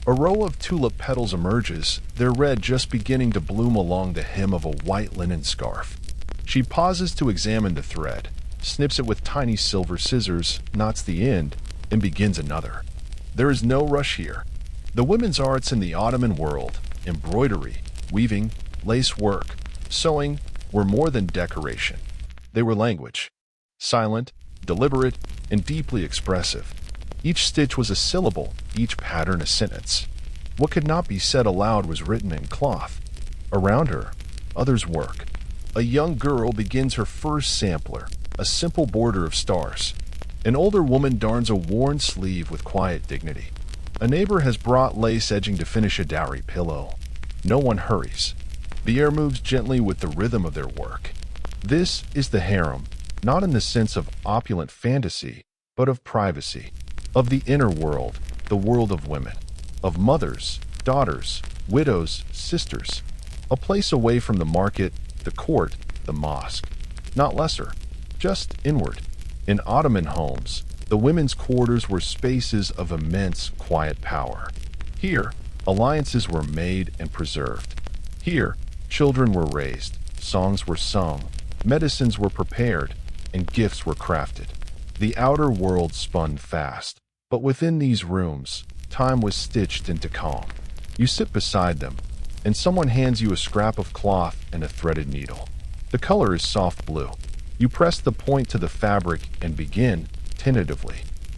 A row of tulip petals emerges, their red just beginning to bloom along the hem of a white linen scarf. She pauses to examine the thread, snips it with tiny silver scissors, knots the end, and begins another. There is no rush here. The women's arts in the Ottoman world, embroidery, weaving, lace work, sewing, were more than decoration. They were language. Silent, deliberate, and deeply expressive. Each stitch was a syllable, each pattern a sentence. What could not be said aloud was written in cloth. Around her, others work. A young girl begins her first sampler, a simple border of stars. An older woman darns a worn sleeve with quiet dignity. A neighbor has brought lace edging to finish a dowry pillow. No one hurries. The air moves gently with the rhythm of their work. This is the harem, not in the sense of opulent fantasy, but of privacy, of the inner world, the world of women, of mothers, daughters, widows, sisters, a place away from the market, the court, the mosque, not lesser, just inward. In Ottoman homes, the women's quarters were spaces of immense, quiet power. Here, alliances were made and preserved. Here, children were raised, songs were sung, medicines were prepared, and gifts were crafted. The outer world spun fast, but within these rooms, time was stitched into calm. You sit beside them, and someone hands you a scrap of cloth and a threaded needle. The color is soft blue. You press the point to the fabric and begin, tentatively.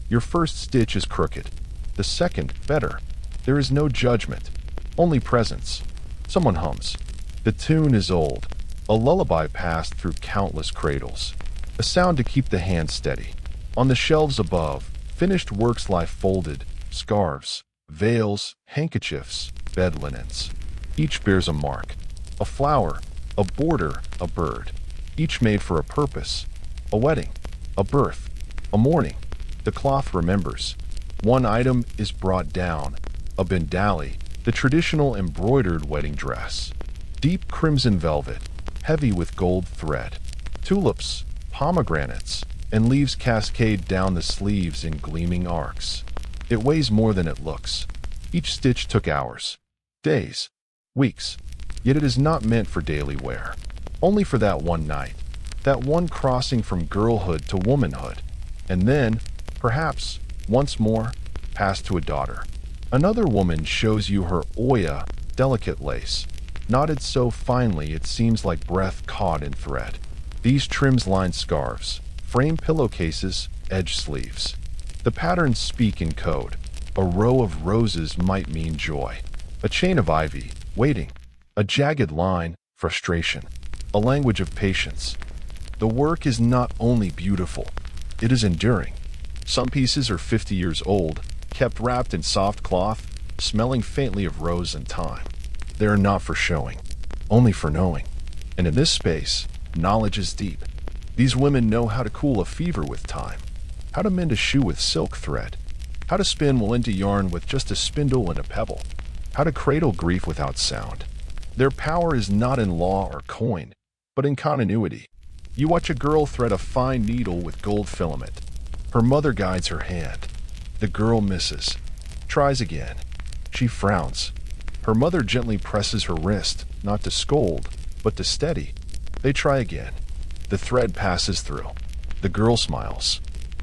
Your first stitch is crooked. The second, better. There is no judgment, only presence. Someone hums. The tune is old, a lullaby passed through countless cradles. A sound to keep the hand steady. On the shelves above, finished works lie folded, scarves, veils, handkerchiefs, bed linens. Each bears a mark, a flower, a border, a bird. Each made for a purpose, a wedding, a birth, a mourning. The cloth remembers. One item is brought down, a bindali, the traditional embroidered wedding dress. Deep crimson velvet, heavy with gold thread. Tulips, pomegranates, and leaves cascade down the sleeves in gleaming arcs. It weighs more than it looks. Each stitch took hours, days, weeks, yet it is not meant for daily wear. Only for that one night, that one crossing from girlhood to womanhood. And then, perhaps, once more, passed to a daughter. Another woman shows you her oya, delicate lace, knotted so finely it seems like breath caught in thread. These trims line scarves, frame pillowcases, edge sleeves. The patterns speak in code. A row of roses might mean joy. A chain of ivy, waiting. A jagged line, frustration. A language of patience. The work is not only beautiful, it is enduring. Some pieces are 50 years old, kept wrapped in soft cloth, smelling faintly of rose and thyme. They are not for showing, only for knowing. And in this space, knowledge is deep. These women know how to cool a fever with time, how to mend a shoe with silk thread, how to spin wool into yarn with just a spindle and a pebble, how to cradle grief without sound. Their power is not in law or coin, but in continuity. You watch a girl thread a fine needle with gold filament. Her mother guides her hand. The girl misses, tries again. She frowns. Her mother gently presses her wrist, not to scold, but to steady. They try again. The thread passes through. The girl smiles.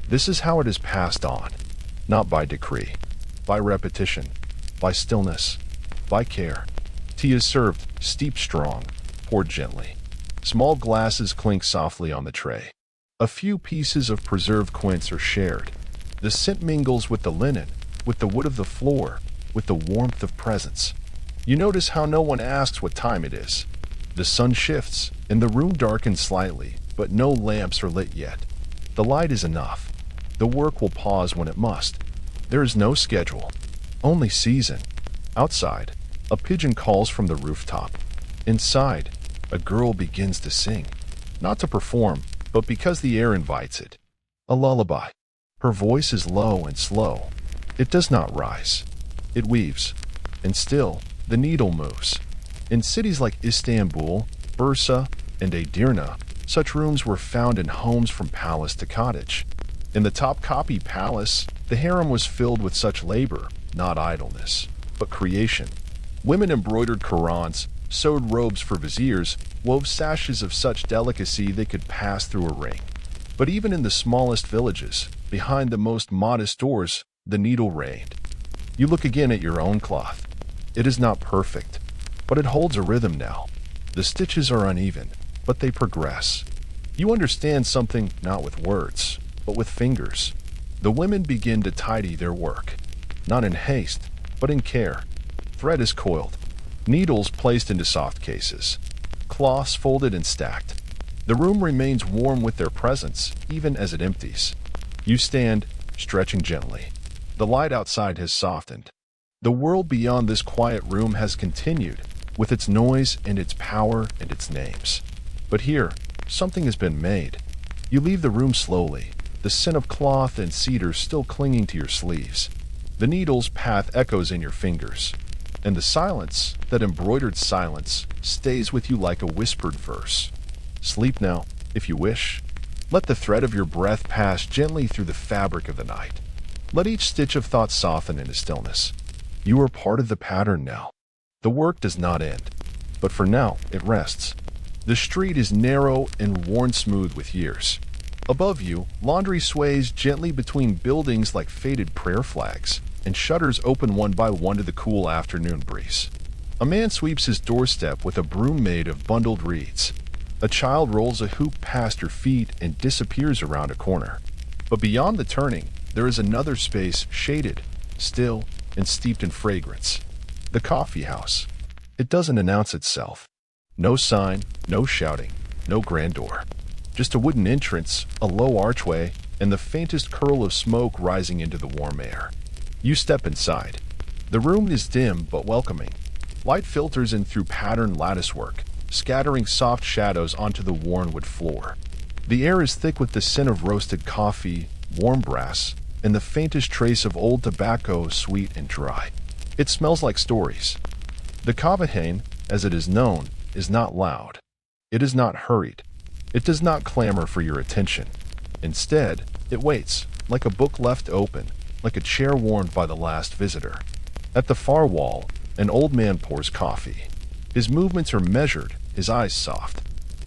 This is how it is passed on, not by decree, by repetition, by stillness, by care. Tea is served, steeped strong, poured gently. Small glasses clink softly on the tray. A few pieces of preserved quince are shared. The scent mingles with the linen, with the wood of the floor, with the warmth of presence. You notice how no one asks what time it is. The sun shifts, and the room darkens slightly, but no lamps are lit yet. The light is enough. The work will pause when it must. There is no schedule, only season. Outside, a pigeon calls from the rooftop. Inside, a girl begins to sing, not to perform, but because the air invites it. A lullaby. Her voice is low and slow. It does not rise. It weaves. And still, the needle moves. In cities like Istanbul, Bursa, and Edirne, such rooms were found in homes from palace to cottage. In the Topkapi Palace, the harem was filled with such labor, not idleness, but creation. Women embroidered Qurans, sewed robes for viziers, wove sashes of such delicacy they could pass through a ring. But even in the smallest villages, behind the most modest doors, the needle reigned. You look again at your own cloth. It is not perfect, but it holds a rhythm now. The stitches are uneven, but they progress. You understand something not with words, but with fingers. The women begin to tidy their work, not in haste, but in care. Thread is coiled, needles placed into soft cases, cloths folded and stacked. The room remains warm with their presence, even as it empties. You stand, stretching gently. The light outside has softened. The world beyond this quiet room has continued, with its noise and its power and its names. But here, something has been made. You leave the room slowly, the scent of cloth and cedar still clinging to your sleeves. The needle's path echoes in your fingers, and the silence, that embroidered silence, stays with you like a whispered verse. Sleep now, if you wish. Let the thread of your breath pass gently through the fabric of the night. Let each stitch of thought soften into stillness. You are part of the pattern now. The work does not end, but for now it rests. The street is narrow and worn smooth with years. Above you, laundry sways gently between buildings like faded prayer flags, and shutters open one by one to the cool afternoon breeze. A man sweeps his doorstep with a broom made of bundled reeds. A child rolls a hoop past your feet and disappears around a corner. But beyond the turning, there is another space shaded, still, and steeped in fragrance. The coffee house. It doesn't announce itself. No sign, no shouting, no grandeur. Just a wooden entrance, a low archway, and the faintest curl of smoke rising into the warm air. You step inside. The room is dim but welcoming. Light filters in through patterned latticework, scattering soft shadows onto the worn wood floor. The air is thick with the scent of roasted coffee, warm brass, and the faintest trace of old tobacco, sweet and dry. It smells like stories. The Kavahane, as it is known, is not loud. It is not hurried. It does not clamor for your attention. Instead, it waits, like a book left open, like a chair warmed by the last visitor. At the far wall, an old man pours coffee. His movements are measured, his eyes soft.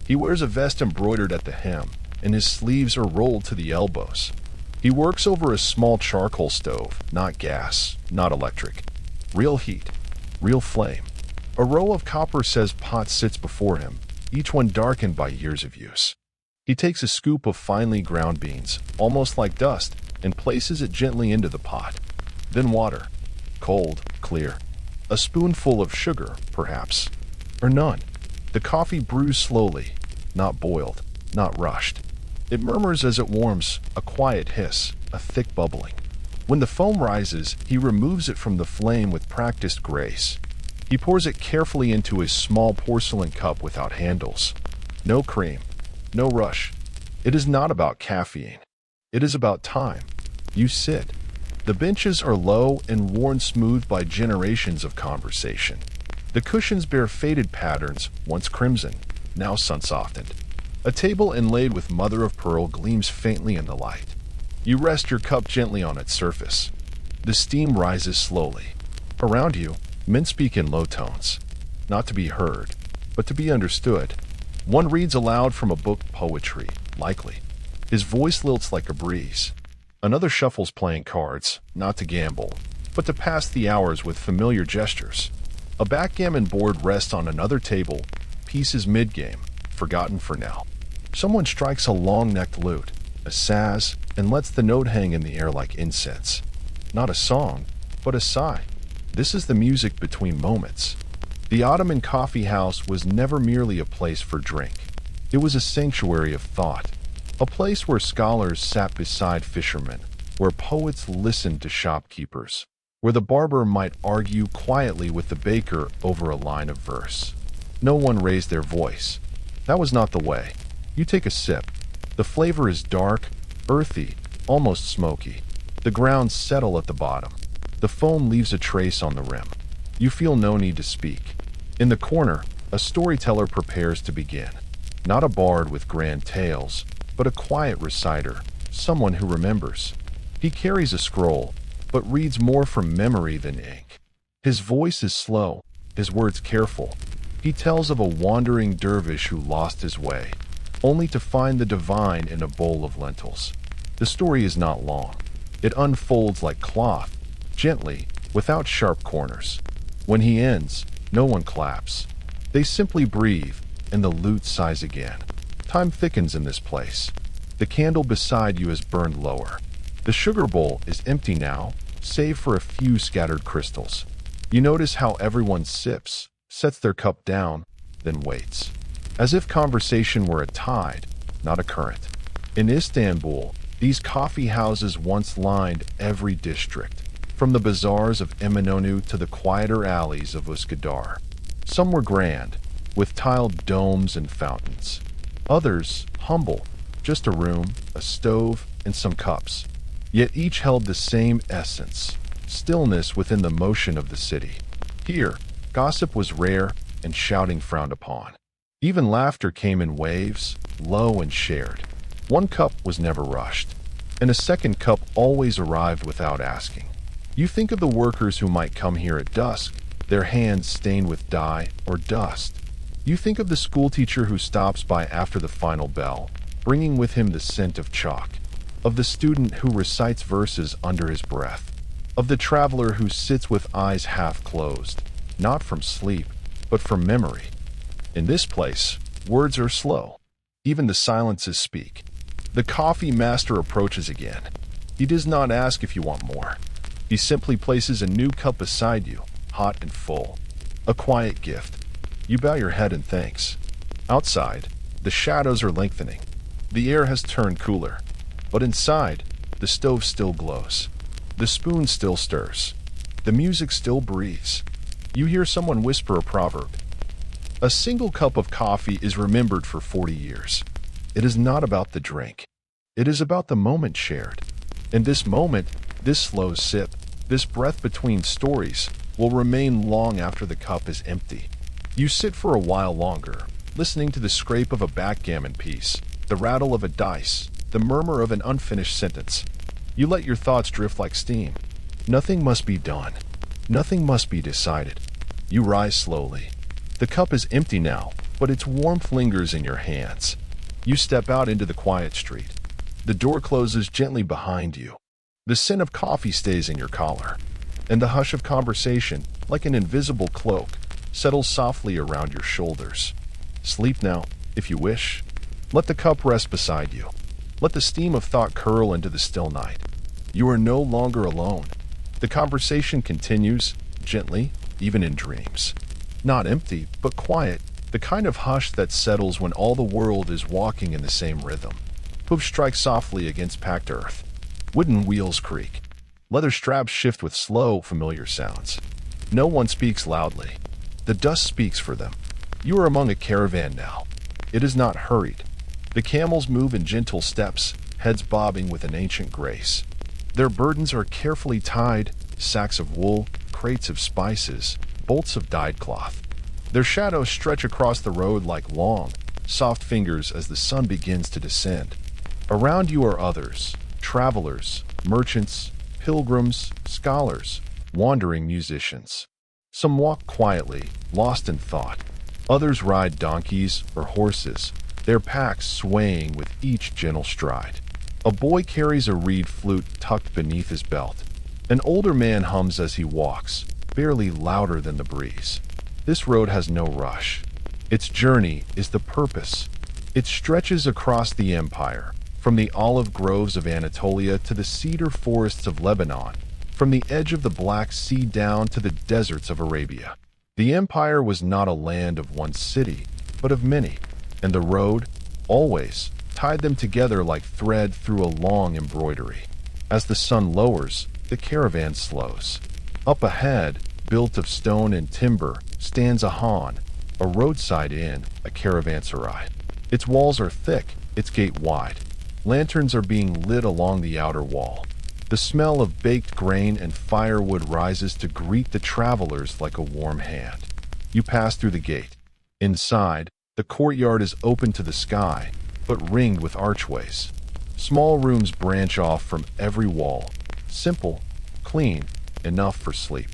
He wears a vest embroidered at the hem, and his sleeves are rolled to the elbows. He works over a small charcoal stove, not gas, not electric. Real heat, real flame. A row of copper-sized pots sits before him, each one darkened by years of use. He takes a scoop of finely ground beans, almost like dust, and places it gently into the pot. Then water. Cold, clear. A spoonful of sugar, perhaps. Or none. The coffee brews slowly, not boiled, not rushed. It murmurs as it warms, a quiet hiss, a thick bubbling. When the foam rises, he removes it from the flame with practiced grace. He pours it carefully into a small porcelain cup without handles. No cream. No rush. It is not about caffeine. It is about time. You sit. The benches are low and worn smooth by generations of conversation. The cushions bear faded patterns, once crimson, now sun-softened. A table inlaid with mother-of-pearl gleams faintly in the light. You rest your cup gently on its surface. The steam rises slowly. Around you, men speak in low tones. Not to be heard, but to be understood. One reads aloud from a book poetry, likely. His voice lilts like a breeze. Another shuffles playing cards, not to gamble, but to pass the hours with familiar gestures. A backgammon board rests on another table, pieces mid-game, forgotten for now. Someone strikes a long-necked lute, a saz, and lets the note hang in the air like incense. Not a song, but a sigh. This is the music between moments. The Ottoman coffee house was never merely a place for drink. It was a sanctuary of thought, a place where scholars sat beside fishermen, where poets listened to shopkeepers, where the barber might argue quietly with the baker over a line of verse. No one raised their voice. That was not the way. You take a sip. The flavor is dark, earthy, almost smoky. The grounds settle at the bottom. The foam leaves a trace on the rim. You feel no need to speak. In the corner, a storyteller prepares to begin. Not a bard with grand tales, but a quiet reciter, someone who remembers. He carries a scroll, but reads more from memory than ink. His voice is slow, his words careful. He tells of a wandering dervish who lost his way, only to find the divine in a bowl of lentils. The story is not long. It unfolds like cloth, gently, without sharp corners. When he ends, no one claps. They simply breathe, and the lute sighs again. Time thickens in this place. The candle beside you has burned lower. The sugar bowl is empty now, save for a few scattered crystals. You notice how everyone sips, sets their cup down, then waits. As if conversation were a tide, not a current. In Istanbul, these coffee houses once lined every district, from the bazaars of Eminönü to the quieter alleys of Üsküdar. Some were grand, with tiled domes and fountains. Others, humble, just a room, a stove, and some cups. Yet each held the same essence, stillness within the motion of the city. Here, gossip was rare and shouting frowned upon. Even laughter came in waves, low and shared. One cup was never rushed, and a second cup always arrived without asking. You think of the workers who might come here at dusk, their hands stained with dye or dust. You think of the schoolteacher who stops by after the final bell, bringing with him the scent of chalk, of the student who recites verses under his breath, of the traveler who sits with eyes half closed, not from sleep, but from memory. In this place, words are slow. Even the silences speak. The coffee master approaches again. He does not ask if you want more. He simply places a new cup beside you, hot and full. A quiet gift. You bow your head in thanks. Outside, the shadows are lengthening. The air has turned cooler. But inside, the stove still glows. The spoon still stirs. The music still breathes. You hear someone whisper a proverb. A single cup of coffee is remembered for 40 years. It is not about the drink. It is about the moment shared. And this moment, this slow sip, this breath between stories, will remain long after the cup is empty. You sit for a while longer, listening to the scrape of a backgammon piece, the rattle of a dice, the murmur of an unfinished sentence. You let your thoughts drift like steam. Nothing must be done. Nothing must be decided. You rise slowly. The cup is empty now, but its warmth lingers in your hands. You step out into the quiet street. The door closes gently behind you. The scent of coffee stays in your collar, and the hush of conversation, like an invisible cloak, settles softly around your shoulders. Sleep now, if you wish. Let the cup rest beside you. Let the steam of thought curl into the still night. You are no longer alone. The conversation continues, gently, even in dreams. Not empty, but quiet, the kind of hush that settles when all the world is walking in the same rhythm. Hooves strike softly against packed earth. Wooden wheels creak. Leather straps shift with slow, familiar sounds. No one speaks loudly. The dust speaks for them. You are among a caravan now. It is not hurried. The camels move in gentle steps, heads bobbing with an ancient grace. Their burdens are carefully tied, sacks of wool, crates of spices, bolts of dyed cloth. Their shadows stretch across the road like long, soft fingers as the sun begins to descend. Around you are others, travelers, merchants, pilgrims, scholars, wandering musicians. Some walk quietly, lost in thought. Others ride donkeys or horses, their packs swaying with each gentle stride. A boy carries a reed flute tucked beneath his belt. An older man hums as he walks, barely louder than the breeze. This road has no rush. Its journey is the purpose. It stretches across the empire, from the olive groves of Anatolia to the cedar forests of Lebanon, from the edge of the Black Sea down to the deserts of Arabia. The empire was not a land of one city, but of many, and the road, always, tied them together like thread through a long embroidery. As the sun lowers, the caravan slows. Up ahead, built of stone and timber, stands a han, a roadside inn, a caravanserai. Its walls are thick, its gate wide. Lanterns are being lit along the outer wall. The smell of baked grain and firewood rises to greet the travelers like a warm hand. You pass through the gate. Inside, the courtyard is open to the sky, but ringed with archways. Small rooms branch off from every wall. Simple, clean, enough for sleep.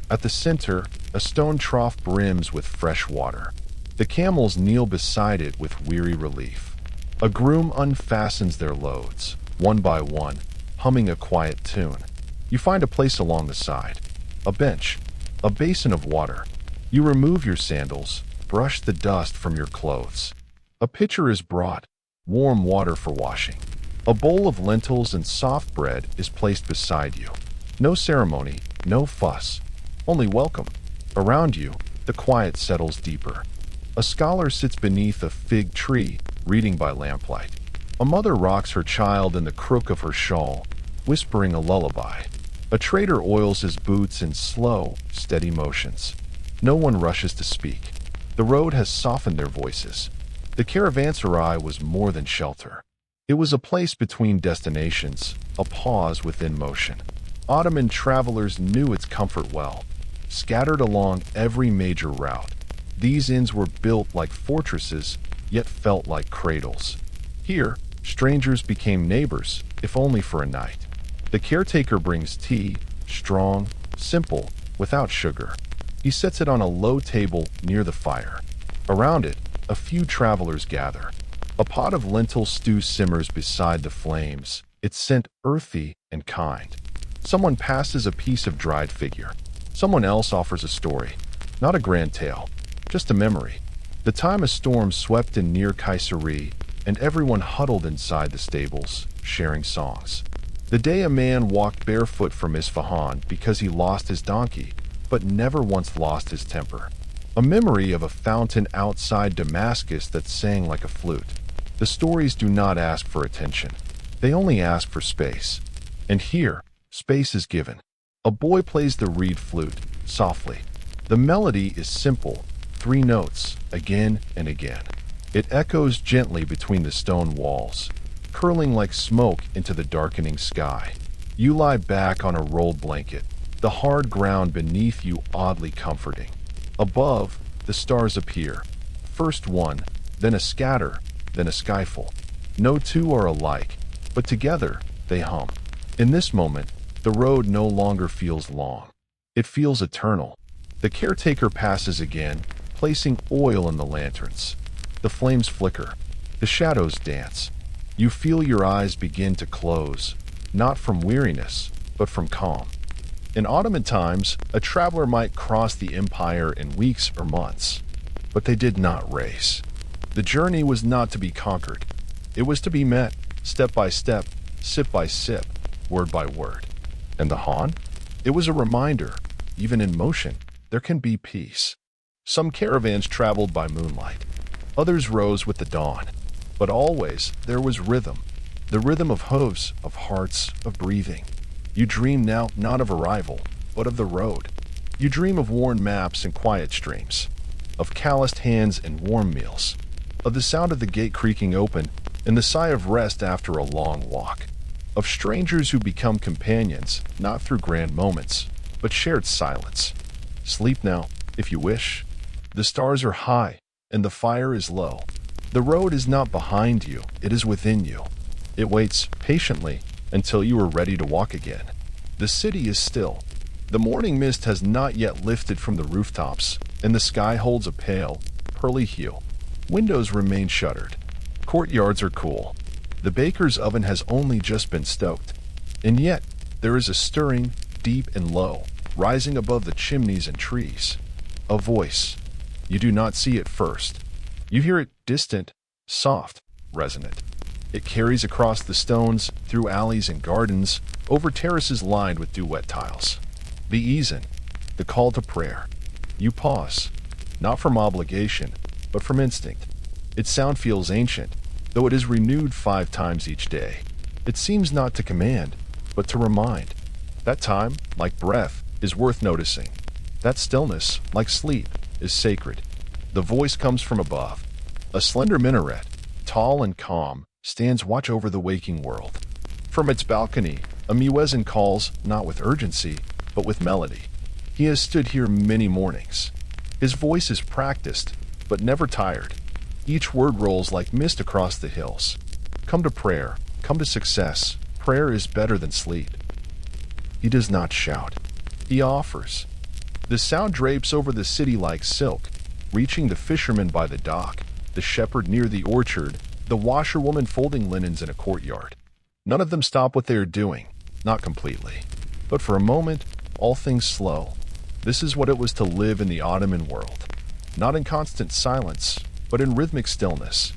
At the center, a stone trough brims with fresh water. The camels kneel beside it with weary relief. A groom unfastens their loads, one by one, humming a quiet tune. You find a place along the side. A bench, a basin of water. You remove your sandals, brush the dust from your clothes. A pitcher is brought, warm water for washing. A bowl of lentils and soft bread is placed beside you. No ceremony, no fuss, only welcome. Around you, the quiet settles deeper. A scholar sits beneath a fig tree, reading by lamplight. A mother rocks her child in the crook of her shawl, whispering a lullaby. A trader oils his boots in slow, steady motions. No one rushes to speak. The road has softened their voices. The caravanserai was more than shelter. It was a place between destinations, a pause within motion. Ottoman travelers knew its comfort well. Scattered along every major route, these inns were built like fortresses, yet felt like cradles. Here, strangers became neighbors, if only for a night. The caretaker brings tea, strong, simple, without sugar. He sets it on a low table near the fire. Around it, a few travelers gather. A pot of lentil stew simmers beside the flames, its scent earthy and kind. Someone passes a piece of dried figure. Someone else offers a story. Not a grand tale, just a memory. The time a storm swept in near Kayseri, and everyone huddled inside the stables, sharing songs. The day a man walked barefoot from Isfahan because he lost his donkey, but never once lost his temper. A memory of a fountain outside Damascus that sang like a flute. The stories do not ask for attention. They only ask for space. And here, space is given. A boy plays the reed flute, softly. The melody is simple, 3 notes, again and again. It echoes gently between the stone walls, curling like smoke into the darkening sky. You lie back on a rolled blanket, the hard ground beneath you oddly comforting. Above, the stars appear. First one, then a scatter, then a skyful. No two are alike, but together they hum. In this moment, the road no longer feels long. It feels eternal. The caretaker passes again, placing oil in the lanterns. The flames flicker. The shadows dance. You feel your eyes begin to close, not from weariness, but from calm. In Ottoman times, a traveler might cross the empire in weeks or months, but they did not race. The journey was not to be conquered. It was to be met, step by step, sip by sip, word by word. And the Han? It was a reminder, even in motion, there can be peace. Some caravans traveled by moonlight. Others rose with the dawn. But always there was rhythm. The rhythm of hooves, of hearts, of breathing. You dream now not of arrival, but of the road. You dream of worn maps and quiet streams, of calloused hands and warm meals, of the sound of the gate creaking open and the sigh of rest after a long walk, of strangers who become companions, not through grand moments, but shared silence. Sleep now, if you wish. The stars are high, and the fire is low. The road is not behind you, it is within you. It waits patiently until you are ready to walk again. The city is still. The morning mist has not yet lifted from the rooftops, and the sky holds a pale, pearly hue. Windows remain shuttered. Courtyards are cool. The baker's oven has only just been stoked. And yet, there is a stirring, deep and low, rising above the chimneys and trees. A voice. You do not see it first. You hear it distant, soft, resonant. It carries across the stones, through alleys and gardens, over terraces lined with dew-wet tiles. The Eazan, the call to prayer. You pause, not from obligation, but from instinct. Its sound feels ancient, though it is renewed 5 times each day. It seems not to command, but to remind. That time, like breath, is worth noticing. That stillness, like sleep, is sacred. The voice comes from above. A slender minaret, tall and calm, stands watch over the waking world. From its balcony, a muezzin calls, not with urgency, but with melody. He has stood here many mornings. His voice is practiced, but never tired. Each word rolls like mist across the hills. Come to prayer, come to success. Prayer is better than sleep. He does not shout. He offers. The sound drapes over the city like silk, reaching the fisherman by the dock, the shepherd near the orchard, the washerwoman folding linens in a courtyard. None of them stop what they are doing, not completely. But for a moment, all things slow. This is what it was to live in the Ottoman world. Not in constant silence, but in rhythmic stillness.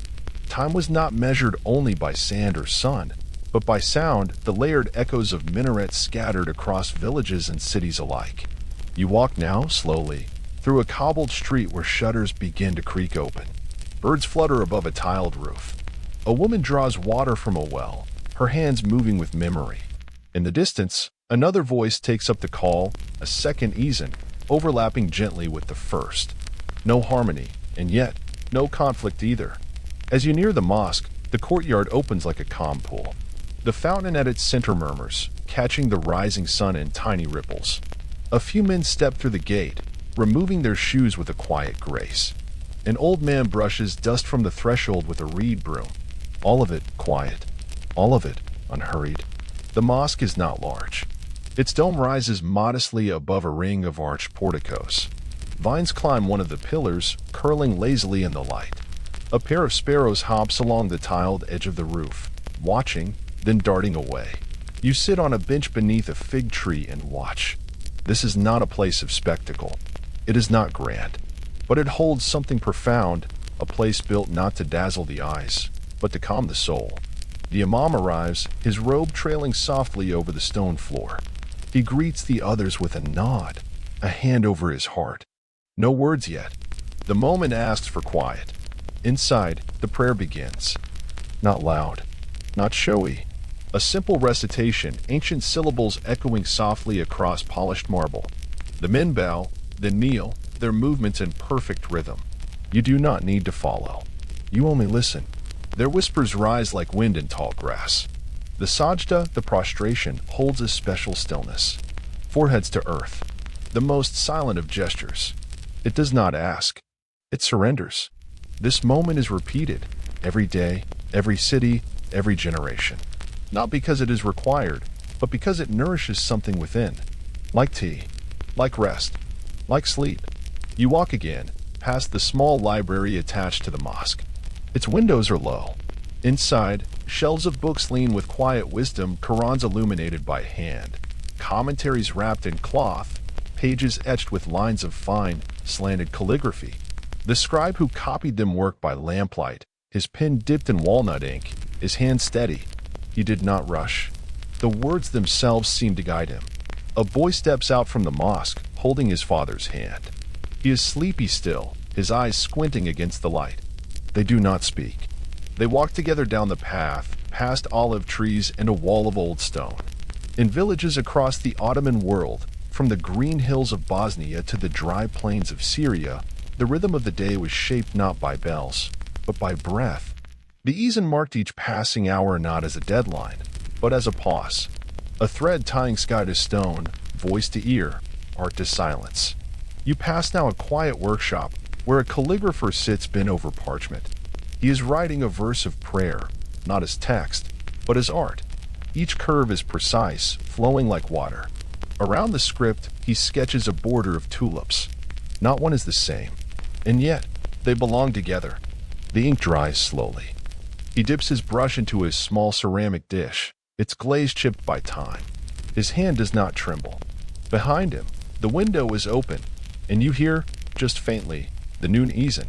Time was not measured only by sand or sun, but by sound, the layered echoes of minarets scattered across villages and cities alike. You walk now, slowly, through a cobbled street where shutters begin to creak open. Birds flutter above a tiled roof. A woman draws water from a well, her hands moving with memory. In the distance, another voice takes up the call, a second Eazan, overlapping gently with the first. No harmony, and yet, no conflict either. As you near the mosque, the courtyard opens like a calm pool. The fountain at its center murmurs, catching the rising sun in tiny ripples. A few men step through the gate, removing their shoes with a quiet grace. An old man brushes dust from the threshold with a reed broom. All of it quiet. All of it unhurried. The mosque is not large. Its dome rises modestly above a ring of arched porticos. Vines climb one of the pillars, curling lazily in the light. A pair of sparrows hops along the tiled edge of the roof, watching, then darting away. You sit on a bench beneath a fig tree and watch. This is not a place of spectacle. It is not grand, but it holds something profound, a place built not to dazzle the eyes, but to calm the soul. The imam arrives, his robe trailing softly over the stone floor. He greets the others with a nod, a hand over his heart. No words yet. The moment asks for quiet. Inside, the prayer begins. Not loud, not showy. A simple recitation, ancient syllables echoing softly across polished marble. The men bow, then kneel, their movements in perfect rhythm. You do not need to follow. You only listen. Their whispers rise like wind in tall grass. The sajda, the prostration, holds a special stillness. Foreheads to earth. The most silent of gestures. It does not ask. It surrenders. This moment is repeated, every day, every city, every generation. Not because it is required, but because it nourishes something within. Like tea, like rest, like sleep. You walk again, past the small library attached to the mosque. Its windows are low. Inside, Shelves of books lean with quiet wisdom, Qurans illuminated by hand, commentaries wrapped in cloth, pages etched with lines of fine, slanted calligraphy. The scribe who copied them worked by lamplight, his pen dipped in walnut ink, his hand steady. He did not rush. The words themselves seemed to guide him. A boy steps out from the mosque, holding his father's hand. He is sleepy still, his eyes squinting against the light. They do not speak. They walk together down the path, past olive trees and a wall of old stone. In villages across the Ottoman world, from the green hills of Bosnia to the dry plains of Syria, the rhythm of the day was shaped not by bells, but by breath. The eason marked each passing hour not as a deadline, but as a pause. A thread tying sky to stone, voice to ear, art to silence. You pass now a quiet workshop where a calligrapher sits bent over parchment. He is writing a verse of prayer, not as text, but as art. Each curve is precise, flowing like water. Around the script, he sketches a border of tulips. Not one is the same, and yet they belong together. The ink dries slowly. He dips his brush into his small ceramic dish, its glaze chipped by time. His hand does not tremble. Behind him, the window is open, and you hear, just faintly, the noon eason.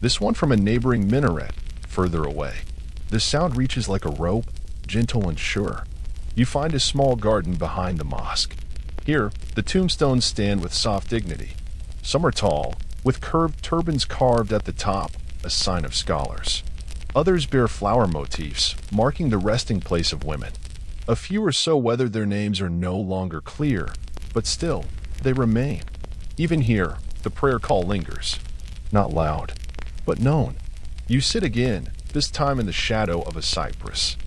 This one from a neighboring minaret, further away. The sound reaches like a rope, gentle and sure. You find a small garden behind the mosque. Here, the tombstones stand with soft dignity. Some are tall, with curved turbans carved at the top, a sign of scholars. Others bear flower motifs, marking the resting place of women. A few or so whether their names are no longer clear, but still, they remain. Even here, the prayer call lingers. Not loud, but known. You sit again, this time in the shadow of a cypress.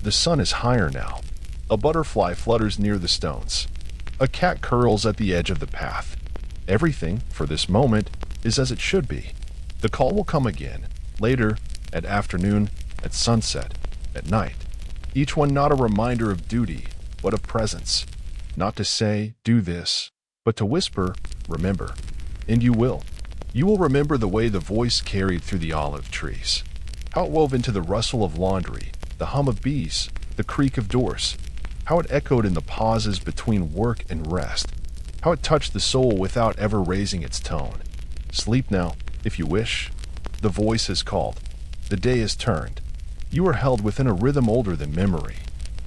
The sun is higher now. A butterfly flutters near the stones. A cat curls at the edge of the path. Everything, for this moment, is as it should be. The call will come again, later, at afternoon, at sunset, at night. Each one not a reminder of duty, but of presence. Not to say, do this, but to whisper, remember. And you will. You will remember the way the voice carried through the olive trees. How it wove into the rustle of laundry, the hum of bees, the creak of doors. How it echoed in the pauses between work and rest. How it touched the soul without ever raising its tone. Sleep now, if you wish. The voice has called. The day is turned. You are held within a rhythm older than memory.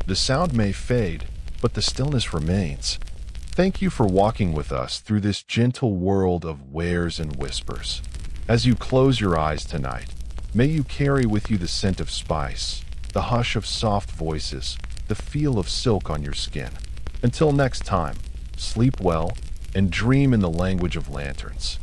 The sound may fade, but the stillness remains. Thank you for walking with us through this gentle world of wares and whispers. As you close your eyes tonight, may you carry with you the scent of spice, the hush of soft voices, the feel of silk on your skin. Until next time, sleep well and dream in the language of lanterns.